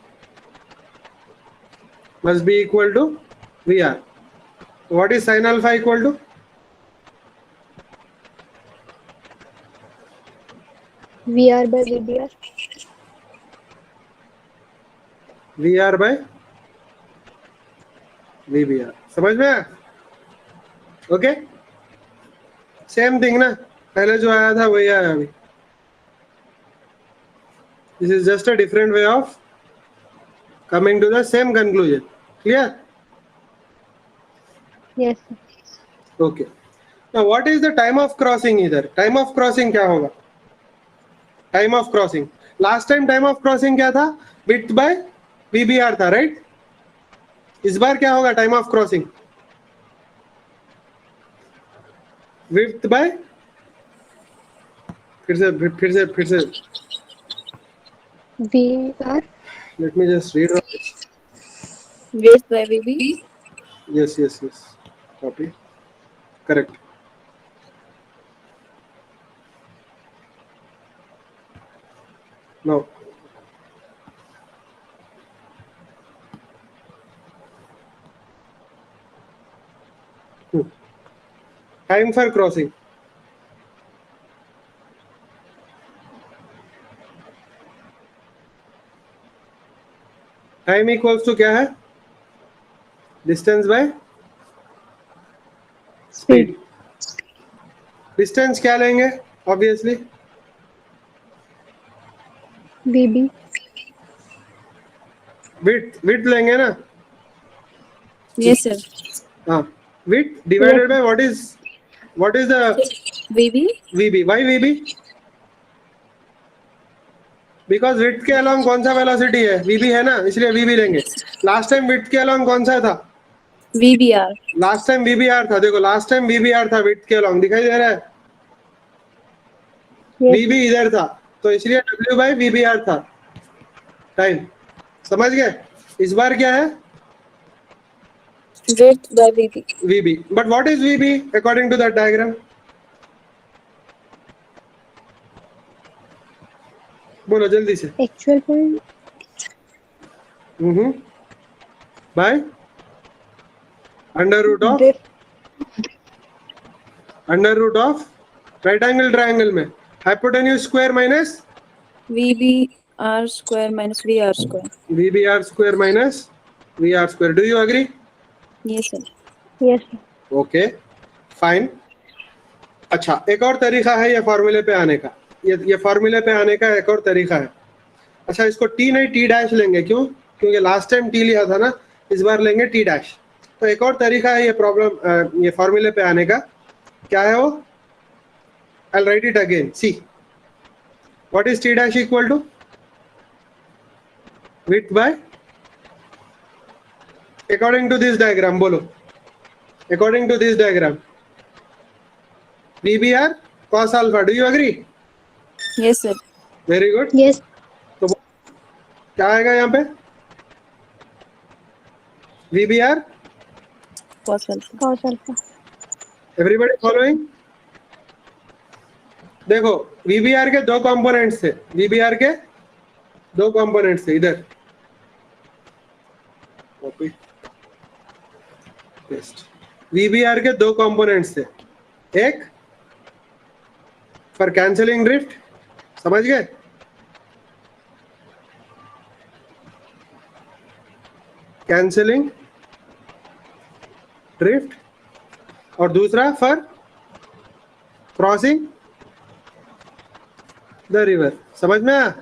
must be equal to VR. What is sin alpha equal to? VR by VBR. VR by VBR. समझ में आया? Okay, same thing ना, पहले जो आया था वही आया अभी. This is just a different way of coming to the same conclusion. Clear? Yes. Okay. Now what is the time of crossing इधर? Time of crossing क्या होगा? Time of crossing. Last time time of crossing क्या था? Width by VBR था, right? इस बार क्या होगा time of crossing? Width by फिर से VR. let me just read. Width by VB. Yes. Copy. Correct. Now, time for crossing. Time equals to क्या है? Distance by speed. Distance क्या लेंगे? Obviously. VB. Width लेंगे ना? Yes, sir. हाँ. Width divided by what is the VB. VB? Why VB? Because width के along कौन सा velocity है? VB है ना, इसलिए VB लेंगे. Last time width के along कौन सा था? VBR. Last time VBR था. देखो last time VBR था width के along, दिखाई दे रहा है? Yes. VB इधर था, तो इसलिए W by VBR था. टाइम समझ गए? इस बार क्या है? Width by VB. VB. But what is VB according to that diagram? बोलो जल्दी से. Actual point. By under root of Drift. right angle triangle में hypotenuse square minus VBR square minus VR square. VBR square minus VR square. Do you agree? Yes, sir. Yes. Okay fine. अच्छा, एक और तरीका है ये फॉर्मूले पे आने का. ये फॉर्मूले पे आने का एक और तरीका है. अच्छा, इसको टी नहीं टी डैश लेंगे. क्यों? क्योंकि लास्ट टाइम टी लिया था ना, इस बार लेंगे टी डैश. तो एक और तरीका है ये प्रॉब्लम ये फॉर्मूले पे आने का. क्या है वो? I will write it again. See what is T dash equal to? Width by, according to this diagram. बोलो according to this diagram VBR cos alpha. Do you agree? Yes, sir. Very good. Yes. तो क्या आएगा यहाँ पे? VBR. Cos alpha. Cos alpha. Everybody following? देखो VBR के दो components थे, वीबीआर के दो कंपोनेंट्स थे, इधर कॉपी पेस्ट, वीबीआर के दो कंपोनेंट्स थे, एक फॉर कैंसलिंग ड्रिफ्ट, समझ गए, कैंसलिंग ड्रिफ्ट, और दूसरा फॉर क्रॉसिंग द रिवर, समझ में आया?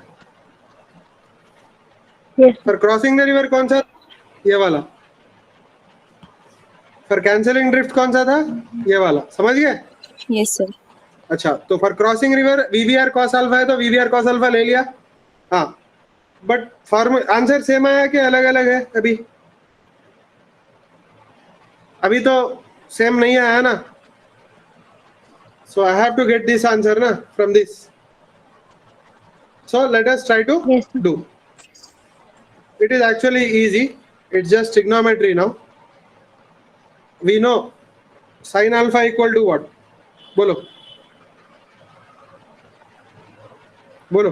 Yes. For crossing the river कौन सा? ये वाला। फॉर कैंसलिंग ड्रिफ्ट कौन सा था? ये वाला, समझ गए? Yes, sir. अच्छा, तो for crossing river VVR cos alpha है, तो वीवीआर कॉस अल्फा ले लिया। हाँ, बट फॉर्म आंसर सेम आया कि अलग अलग है? अभी तो सेम नहीं आया ना, so I have to get this answer ना from this, so let us try to Yes, sir. Do. It is actually easy, it's just trigonometry now. We know sin alpha equal to what? बोलो बोलो,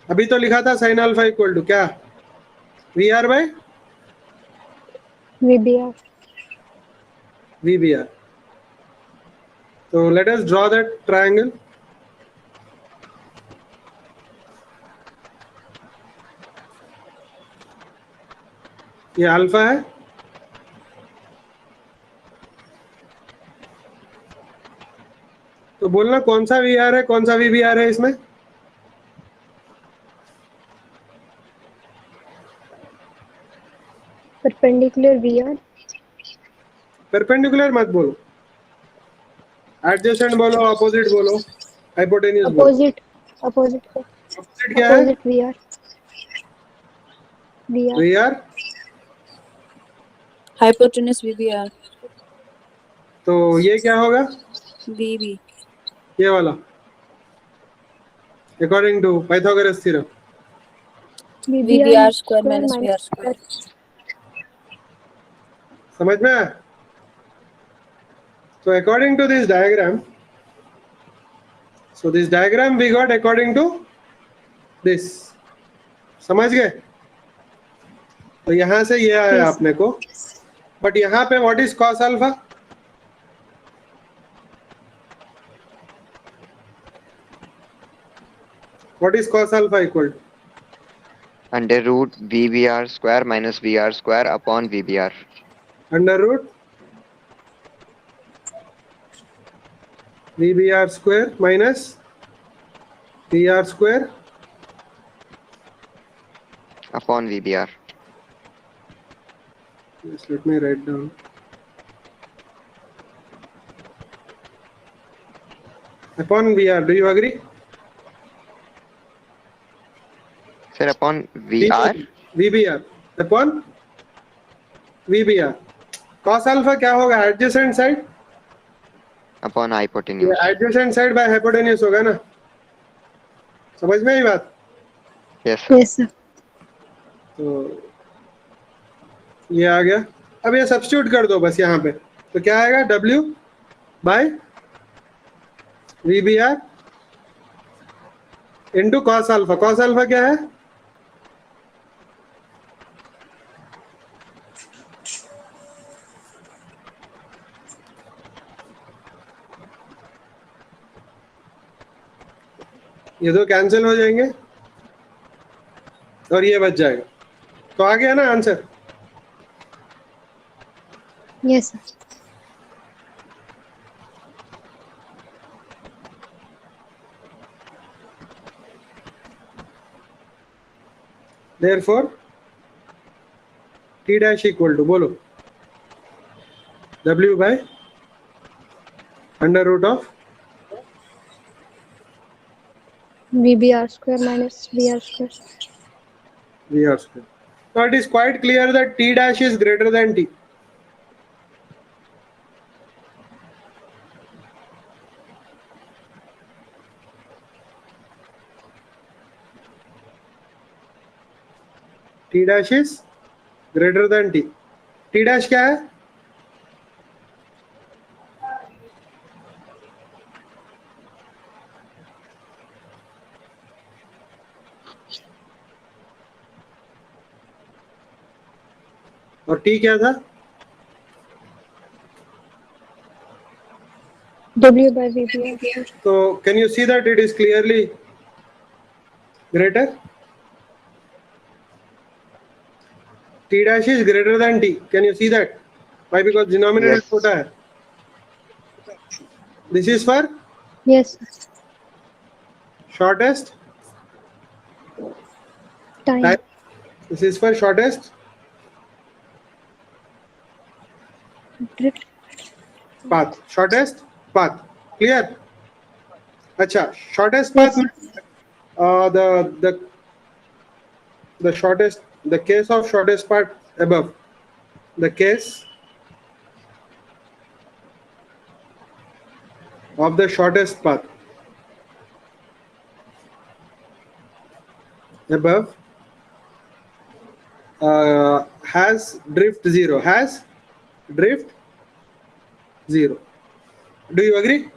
अभी तो लिखा था sin alpha equal to क्या? VR by VBR. VBR. So let us draw that triangle. ये alpha है, तो बोलना कौन सा VR है, कौन सा VBR है इसमें? Perpendicular VR. परपेंडिकुलर मत बोलो, एडजेसेंट बोलो, अपोजिट बोलो, हाइपोटेन्यूज बोलो। Opposite. Opposite. Sir. अपोजिट क्या है? Opposite VR. VR. VR, Hypotenuse VBR. तो ये क्या होगा? VB. ये वाला, according to Pythagoras theorem. VBR square minus VR square. समझ में आया? So according to this diagram, so this diagram we got according to this, समझ गए? तो यहां से ये आया Yes. अपने को, बट यहाँ पे what is cos alpha? What is cos alpha equal to? Under root VBR square minus VR square upon VBR. Under root VBR square minus VR square upon VBR. Yes, let me write down. Upon VR, do you agree? Sir upon VR. VBR upon VBR. Cos alpha क्या होगा? Adjacent side. Upon ये hypotenuse. adjacent side by hypotenuse होगा ना? समझ में आई बात? Yes. Yes, sir. तो ये आ गया, अब ये सब्स्टिट्यूट कर दो बस यहाँ पे, तो क्या आएगा? W by VBR into cos alpha. cos alpha क्या है? ये दो कैंसिल हो जाएंगे और ये बच जाएगा, तो आ गया ना answer. Yes, sir. Therefore T dash equal to, बोलो, W by under root of VBR square minus VR square. VR square. So it is quite clear that T dash is greater than T. T dash is greater than T. T dash क्या है? और t क्या था? W by VBR. So can you see that it is clearly greater? T dash is greater than t. Can you see that? Why? Because denominator Yes. छोटा है. This is for Yes, sir. shortest Time. time. This is for shortest Drift. path. Shortest path. Clear? अच्छा. Shortest Yes, path. sir. The shortest, the case of shortest path above. The case of the shortest path above has drift 0. Has drift 0. Do you agree?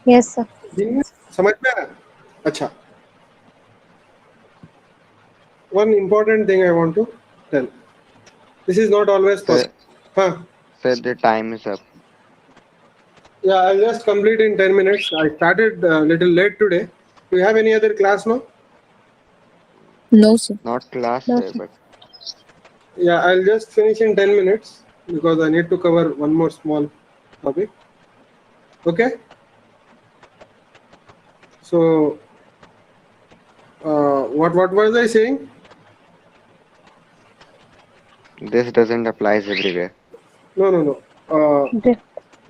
Yes, sir. समझ में आ रहा है? अच्छा. One important thing I want to tell. This is not always Sir, possible. Huh? sir, the time is up. Yeah, I'll just complete in 10 minutes. I started a little late today. Do you have any other class now? No, sir. Not class, No, sir, sir. but Yeah, I'll just finish in 10 minutes because I need to cover one more small topic. Okay? So, what was I saying? this doesn't apply everywhere. No. Drift.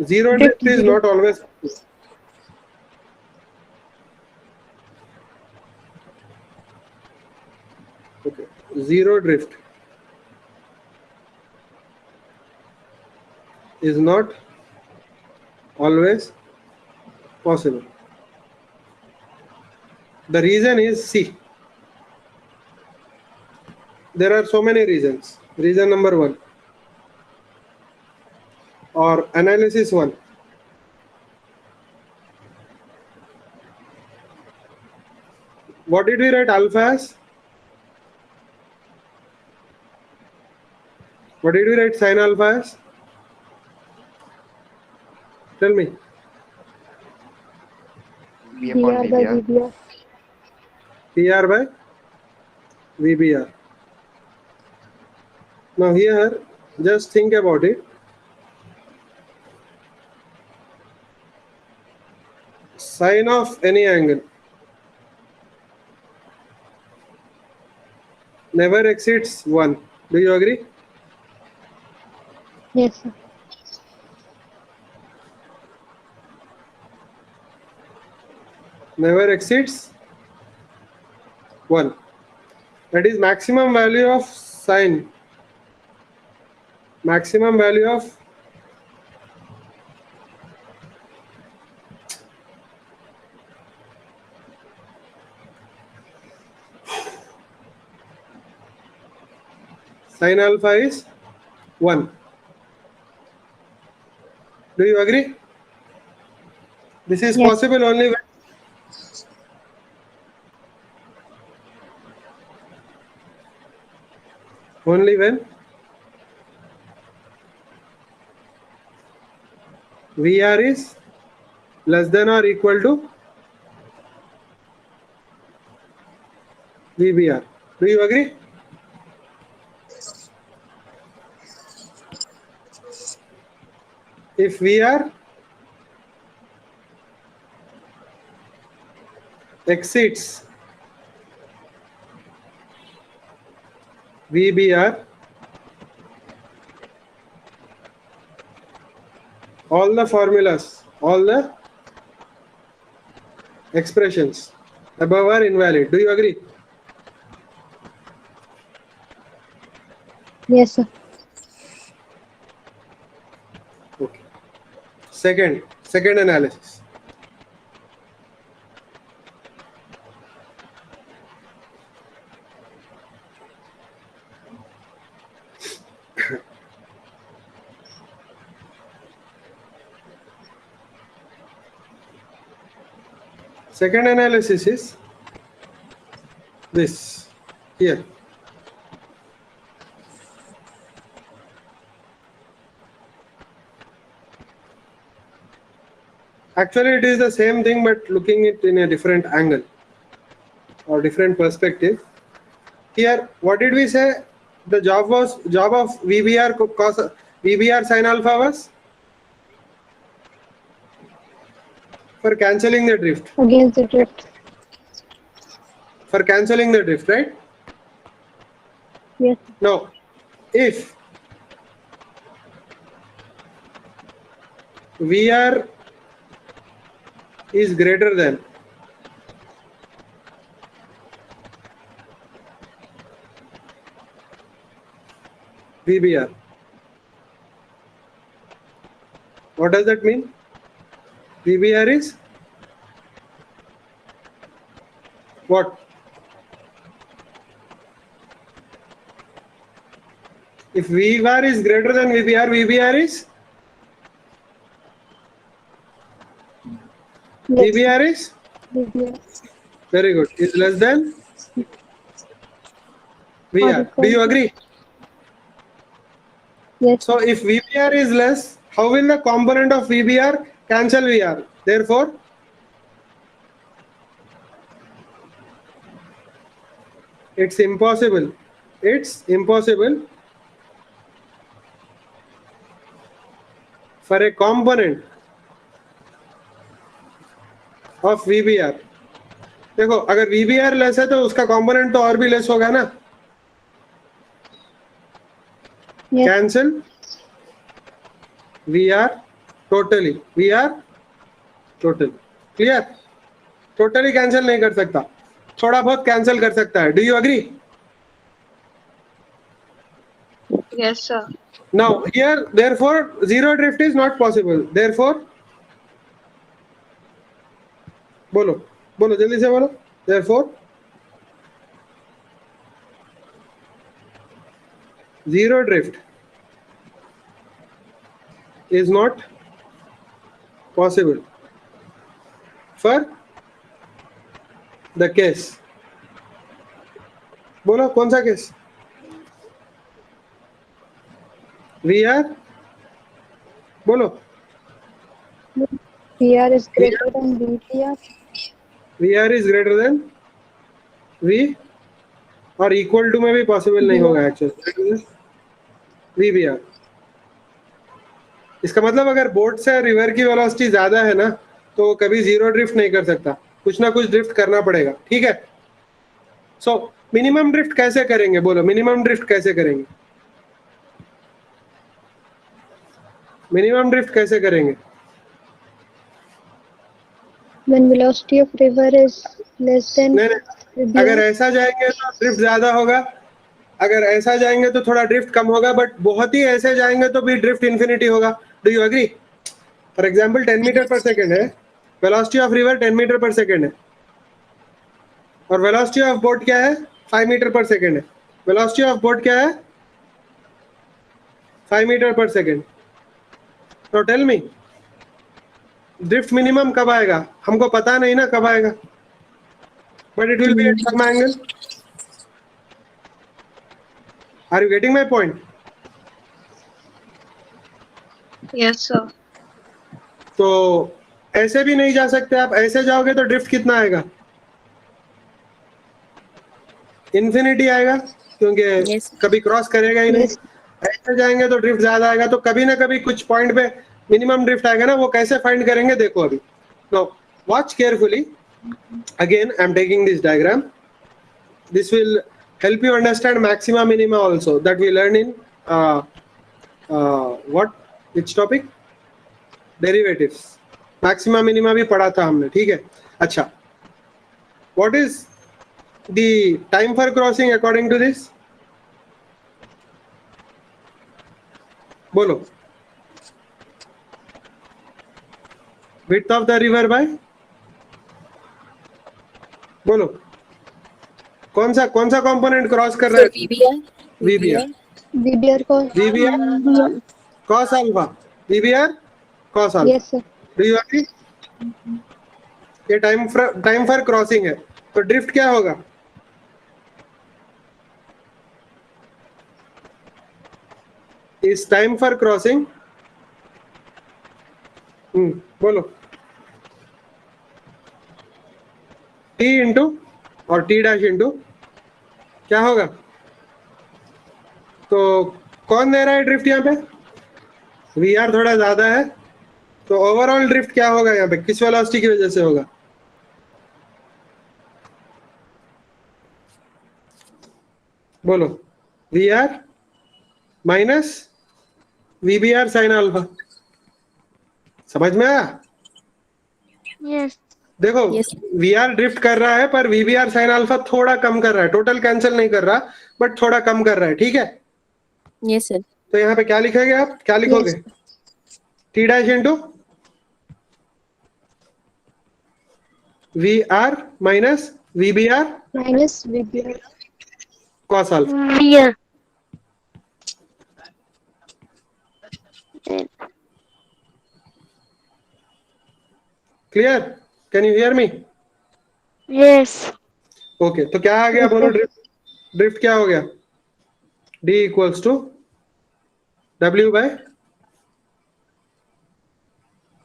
Zero Drift drift is zero. not always. Okay. Zero drift is not always possible. The reason is, see, there are so many reasons. Reason number 1 or analysis 1. What did we write alpha as? What did we write sin alpha as? Tell me. V upon VR by VBR. VBR. PR by VBR. Now here, just think about it. Sine of any angle never exceeds 1. Do you agree? Yes, sir. Never exceeds 1. That is maximum value of sine. Maximum value of sin alpha is 1. Do you agree? This is Yes. possible only when VR is less than or equal to VBR. Do you agree? If VR exceeds VBR, all the formulas, all the expressions above are invalid. Do you agree? Yes, sir. Okay. Second analysis. Second analysis is this here. Actually, it is the same thing, but looking it in a different angle or different perspective. Here, what did we say? The job of VBR cos VBR sin alpha was for cancelling the drift. Against the drift. For cancelling the drift, right? Yes. Now, if VR is greater than VBR, what does that mean? VBR is what? If VBR is greater than VBR, VBR is Yes. VBR is VBR. very good. Is less than VR. Do you agree? Yes. So if VBR is less, how will the component of VBR cancel VR? Therefore, it's impossible. It's impossible for a component of VBR. देखो अगर VBR less है तो उसका component तो और भी less होगा ना. Yes. Cancel VR totally. VR totally. Clear? Totally cancel नहीं कर सकता. थोड़ा बहुत cancel कर सकता है. Do you agree? Yes, sir. Now here, therefore, zero drift is not possible. Therefore, बोलो बोलो जल्दी से बोलो. Therefore, zero drift is not possible for the case. बोलो कौन सा केस? VR बोलो. VR is greater than VBR. VR is greater than V और equal to में भी possible नहीं होगा actually. VBR. इसका मतलब अगर बोट से रिवर की वेलोसिटी ज्यादा है ना तो कभी जीरो ड्रिफ्ट नहीं कर सकता. कुछ ना कुछ ड्रिफ्ट करना पड़ेगा. ठीक है. सो मिनिमम ड्रिफ्ट कैसे करेंगे? बोलो मिनिमम ड्रिफ्ट कैसे करेंगे? मिनिमम ड्रिफ्ट कैसे करेंगे? When velocity of river is less than नहीं नहीं, अगर ऐसा जाएंगे तो ड्रिफ्ट ज्यादा होगा. अगर ऐसा जाएंगे तो थोड़ा ड्रिफ्ट कम होगा. बट बहुत ही ऐसे जाएंगे तो भी ड्रिफ्ट इन्फिनिटी होगा. Do you agree? For example 10 metre per second है. Velocity of river 10 metre per second है और वेलोसिटी ऑफ बोट क्या है? 5 मीटर पर सेकंड है. वेलोसिटी ऑफ बोट क्या है? 5 मीटर पर सेकंड. तो टेल मी ड्रिफ्ट मिनिमम कब आएगा? हमको पता नहीं ना कब आएगा, but it will be at some angle. Are you getting my point? Yes, sir. तो ऐसे भी नहीं जा सकते आप. ऐसे जाओगे तो ड्रिफ्ट कितना आएगा? इन्फिनिटी आएगा क्योंकि Yes. कभी क्रॉस करेगा ही नहीं. Yes. ऐसे जाएंगे तो ड्रिफ्ट ज्यादा आएगा. तो कभी ना कभी कुछ पॉइंट पे मिनिमम ड्रिफ्ट आएगा ना. वो कैसे फाइंड करेंगे देखो अभी. Now watch carefully. Again I am taking this diagram. This will help you understand maxima minima also that we learn in which topic? Derivatives. Maxima minima भी पढ़ा था हमने. ठीक है. अच्छा, what is the time for crossing according to this? बोलो. Width of the river by बोलो कौन सा कंपोनेंट क्रॉस कर रहा So है? VBR. VBR. VBR को. VBR cos alpha. VBR cos alpha. Yes, sir. Do you agree? ये time for crossing है. तो ड्रिफ्ट क्या होगा? इस टाइम फॉर क्रॉसिंग बोलो टी इंटू और टी डैश इंटू क्या होगा? तो कौन दे रहा है ड्रिफ्ट यहाँ पे? वी आर थोड़ा ज्यादा है, तो ओवरऑल ड्रिफ्ट क्या होगा यहाँ पे, किस वेलोसिटी की वजह से होगा? बोलो। V R minus V B R sine alpha. समझ में आया? यस देखो Yes. वी आर ड्रिफ्ट कर रहा है पर V B R sine alpha थोड़ा कम कर रहा है, टोटल कैंसिल नहीं कर रहा बट थोड़ा कम कर रहा है, ठीक है? Yes, sir. तो यहाँ पे क्या लिखेंगे आप, क्या लिखोगे? T dash into V R minus V B R minus VBR cos alpha. VR clear? Can you hear me? Yes okay, तो क्या आ गया बोलो? ड्रिफ्ट क्या हो गया? D equals to W by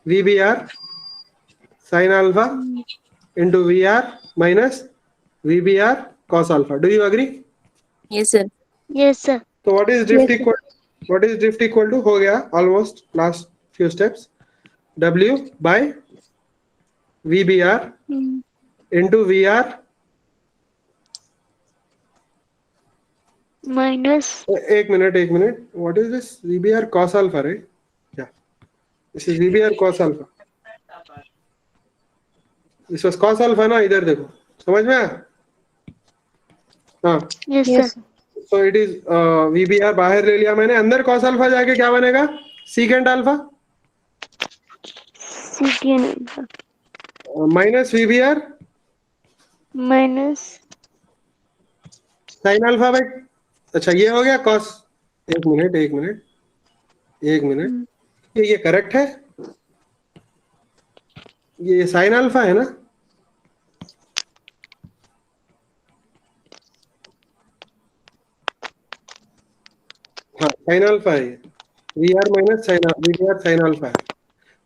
V B R sine alpha into V R minus V B R cos alpha. Do you agree? Yes, sir. Yes sir तो what is drift Yes, sir. Equal, what is drift equal to? हो गया almost last few steps, W by V B R into V R minus एक मिनट what is this? V B R cos alpha, right? या this is V B R cos alpha, this was cos alpha ना, इधर देखो, समझ में आया? हाँ, यस सर तो it is V B R बाहर ले लिया मैंने, अंदर कॉस अल्फा जाके क्या बनेगा? Secant alpha second minus V B R minus sine alpha by, अच्छा ये हो गया कॉस। एक मिनट, ये करेक्ट है? ये साइन अल्फा है ना? हाँ साइन अल्फा है, V R minus sine V B R sine alpha है,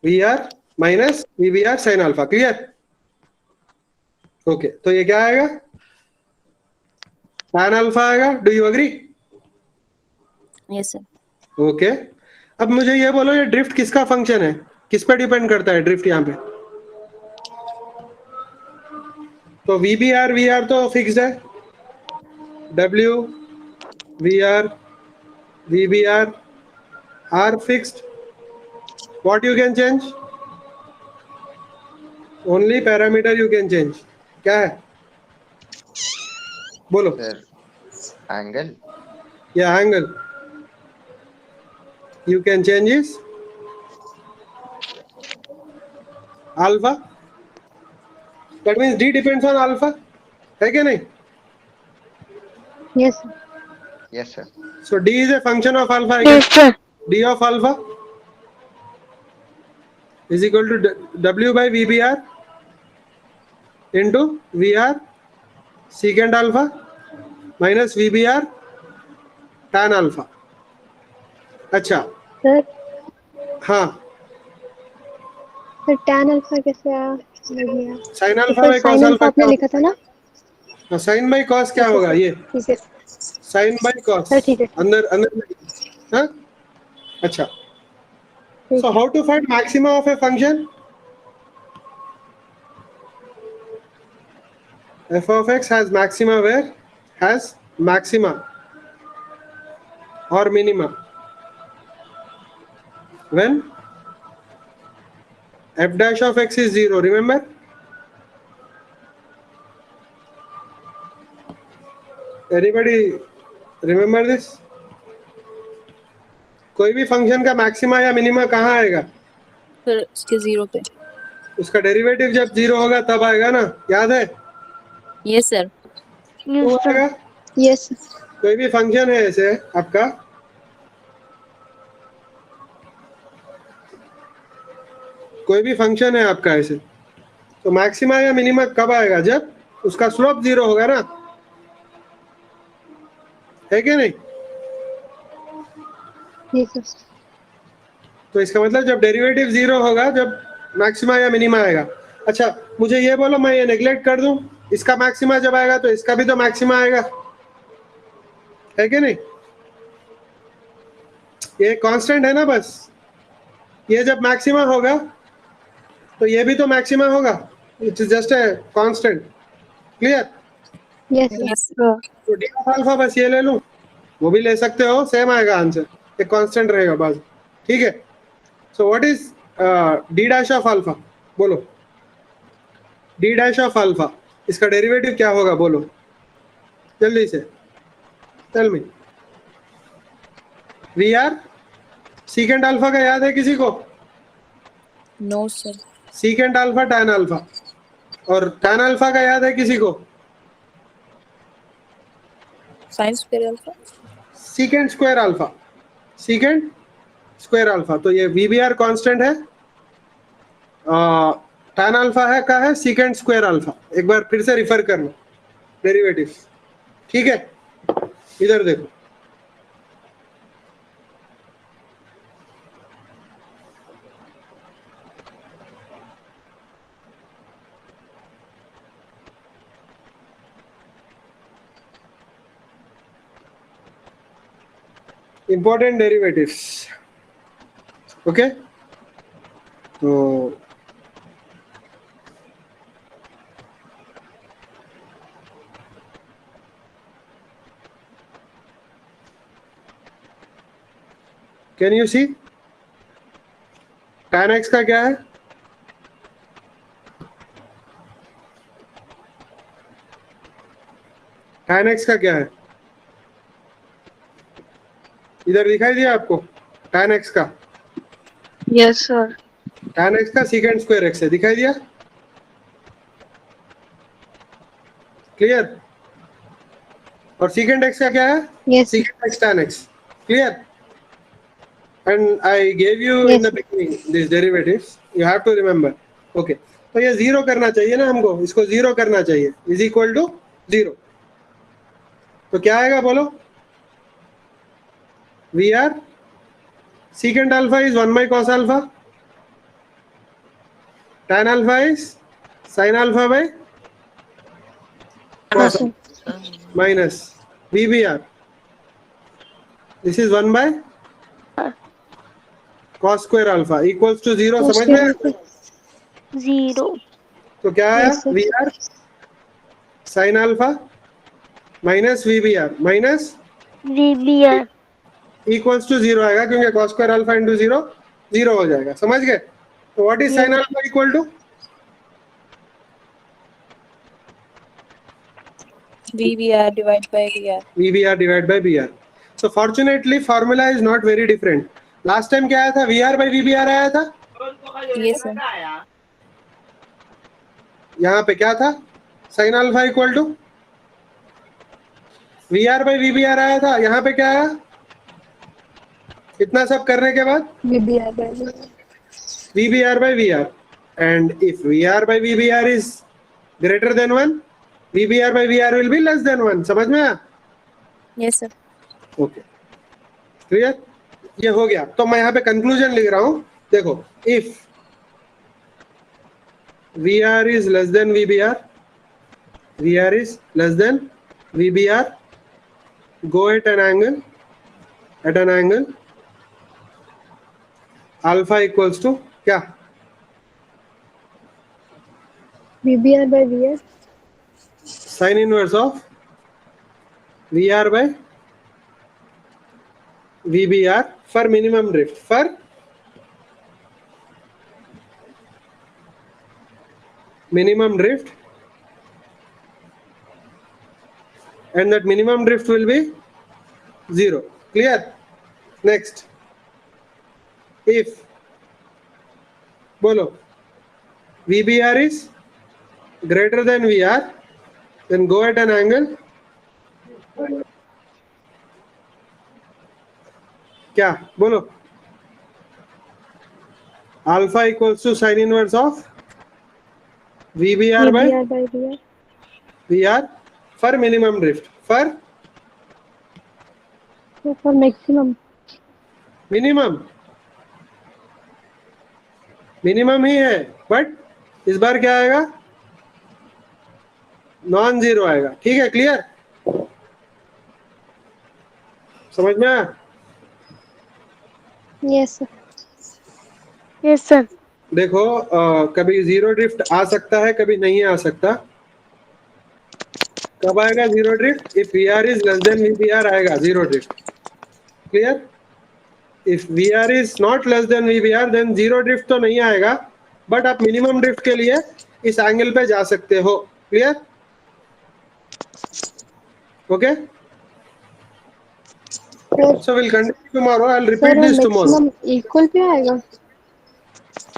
V R minus V B R sine alpha. Clear? Okay, तो ये क्या आएगा? tan अल्फा आएगा। Do you agree? Yes, sir. Okay, अब मुझे ये बोलो, ये ड्रिफ्ट किसका फंक्शन है, किस पे डिपेंड करता है ड्रिफ्ट यहाँ पे? तो वी बी आर तो फिक्स्ड है, W V B R fixed. What you can change? Only parameter you can change. क्या है बोलो? Sir angle. या angle you can change is alpha, that means d depends on alpha, है क्या नहीं? Yes yes sir. So d is a function of alpha, I yes guess. Sir D of alpha is equal to w by vbr into vr secant alpha minus vbr tan alpha। अच्छा sir हाँ, sir tan alpha कैसे आया? sin alpha sir by cos sin alpha alpha आपने क्या लिखा था ना? होगा? sin by cos क्या होगा? ये ठीक है sin by cos सर ठीक है अंदर हाँ? अच्छा, ठीक so how to find maxima of a function? F of x has maxima where? Has maxima or minima when f dash of x is 0, remember? Anybody remember this? कोई भी function का maxima या मिनिमा कहाँ आएगा? Sir, उसके 0 पे. उसका derivative जब 0 होगा तब आएगा ना, याद है? Yes, sir. क्यों आएगा? यस कोई भी फंक्शन है ऐसे आपका, कोई भी फंक्शन है आपका ऐसे, तो मैक्सिमा या मिनिमा कब आएगा? जब उसका स्लोप 0 होगा ना, है क्या नहीं? यस तो इसका मतलब जब डेरिवेटिव 0 होगा, जब मैक्सिमा या मिनिमा आएगा। अच्छा मुझे ये बोलो, मैं ये नेग्लेक्ट कर दूं? इसका मैक्सिमा जब आएगा तो इसका भी तो मैक्सिमा आएगा, है कि नहीं? ये कांस्टेंट है ना बस, ये जब मैक्सिमा होगा तो ये भी तो मैक्सिमा होगा, it's just a constant. Clear? Yes, sir. Yes. Sir. तो डी ऑफ अल्फा बस ये ले लूं, वो भी ले सकते हो, सेम आएगा आंसर, एक कांस्टेंट रहेगा बस। ठीक है, so what is D dash of alpha? बोलो, डी डैश ऑफ अल्फा, इसका डेरिवेटिव क्या होगा बोलो जल्दी से, tell me. V R secant alpha का याद है किसी को? No, sir. Secant alpha tan alpha, और टैन अल्फा का याद है किसी को? Sin square alpha. Secant square alpha, secant square alpha, तो ये वी बी आर कॉन्स्टेंट है, टैन अल्फा है का है सीकेंट स्क्वायर अल्फा। एक बार फिर से रिफर कर लो डेरिवेटिव। ठीक है, इधर देखो, important derivatives. Okay, तो can you see tan x का क्या है? tan x का क्या है? इधर दिखाई दिया आपको tan x का? Yes, sir. tan x का secant square x है, दिखाई दिया? क्लियर? और secant x का क्या है? Yes. secant x tan x. Clear? And I gave you in Yes. the beginning these derivatives. You have to remember. Okay. तो ये जीरो करना चाहिए ना हमको, इसको जीरो करना चाहिए, इज इक्वल टू जीरो। तो क्या आएगा बोलो? V R secant alpha is 1 by cos alpha, tan alpha is sin alpha by cos alpha minus VBR. This is 1 by cos square alpha equals to 0. Cos समझ में square आया? alpha. 0. तो क्या आया? Yes, sir. VR sin alpha minus VBR minus VBR. equals to 0 आएगा, क्योंकि cos square alpha into 0 0 हो जाएगा। समझ गए? तो what is sin Yes. alpha equal to? VBR divided by VR. VBR divided by BR. So fortunately formula is not very different. Last time क्या आया था? VR by VBR आया था। Yes, sir. यहाँ पे क्या था? sin alpha equal to VR by VBR आया था। यहाँ पे क्या आया? इतना सब करने के बाद VBR by VR. VBR by VR, and if VR by VBR is greater than 1, VBR by VR will be less than 1. समझ में आया? Yes, sir. Okay, clear? ये हो गया। तो मैं यहाँ पे कंक्लूजन लिख रहा हूँ, देखो, if VR is less than VBR, VR is less than VBR, go at an angle alpha equals to क्या? VBR by VR. Sin inverse of VR by VBR for minimum drift, for minimum drift, and that minimum drift will be 0. Clear? Next, if bolo VBR is greater than VR, then go at an angle क्या? बोलो, alpha equals to sin inverse of VBR by VBR by VR. VR for minimum drift, for So for maximum. minimum ही है, but इस बार क्या आएगा? Non zero आएगा। ठीक है, clear, समझ में आया? Yes sir. Yes, sir. देखो कभी जीरो ड्रिफ्ट आ सकता है, कभी नहीं आ सकता। कब आएगा zero drift? If V R is less than V P R आएगा zero drift. Clear? If V R is not less than V P R then zero drift तो नहीं आएगा, बट आप मिनिमम ड्रिफ्ट के लिए इस एंगल पे जा सकते हो। Clear? Okay, sir so will continue tomorrow, I will sir repeat this tomorrow. Maximum equal pay आएगा?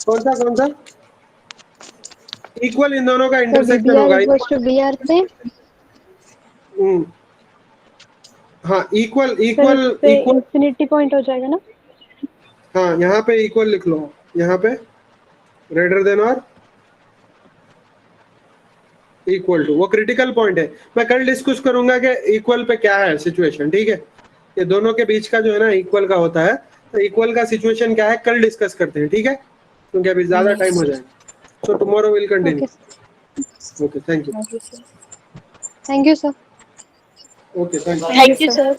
कौन सा इक्वल? इन दोनों का सर इंटरसेक्शन VBR होगा। इक्वल्स टू BR पे? हाँ, इक्वल सर इक्वल इस पे इक्वल। इंफिनिटी पॉइंट हो जाएगा ना? हाँ, यहाँ पे इक्वल लिख लो, यहाँ पे ग्रेटर देन और इक्वल टू, वो क्रिटिकल पॉइंट है। मैं कल डिस्कस करूंगा कि इक्वल पे क्या है सिचुएशन। ठीक है, ये दोनों के बीच का जो है ना इक्वल का होता है, तो इक्वल का सिचुएशन क्या है कल डिस्कस करते हैं। ठीक है, क्योंकि अभी ज्यादा टाइम हो जाएगा। So tomorrow will continue. Okay okay, thank you. Thank you, sir. Thank you sir. Okay, thank you. Thank you, sir.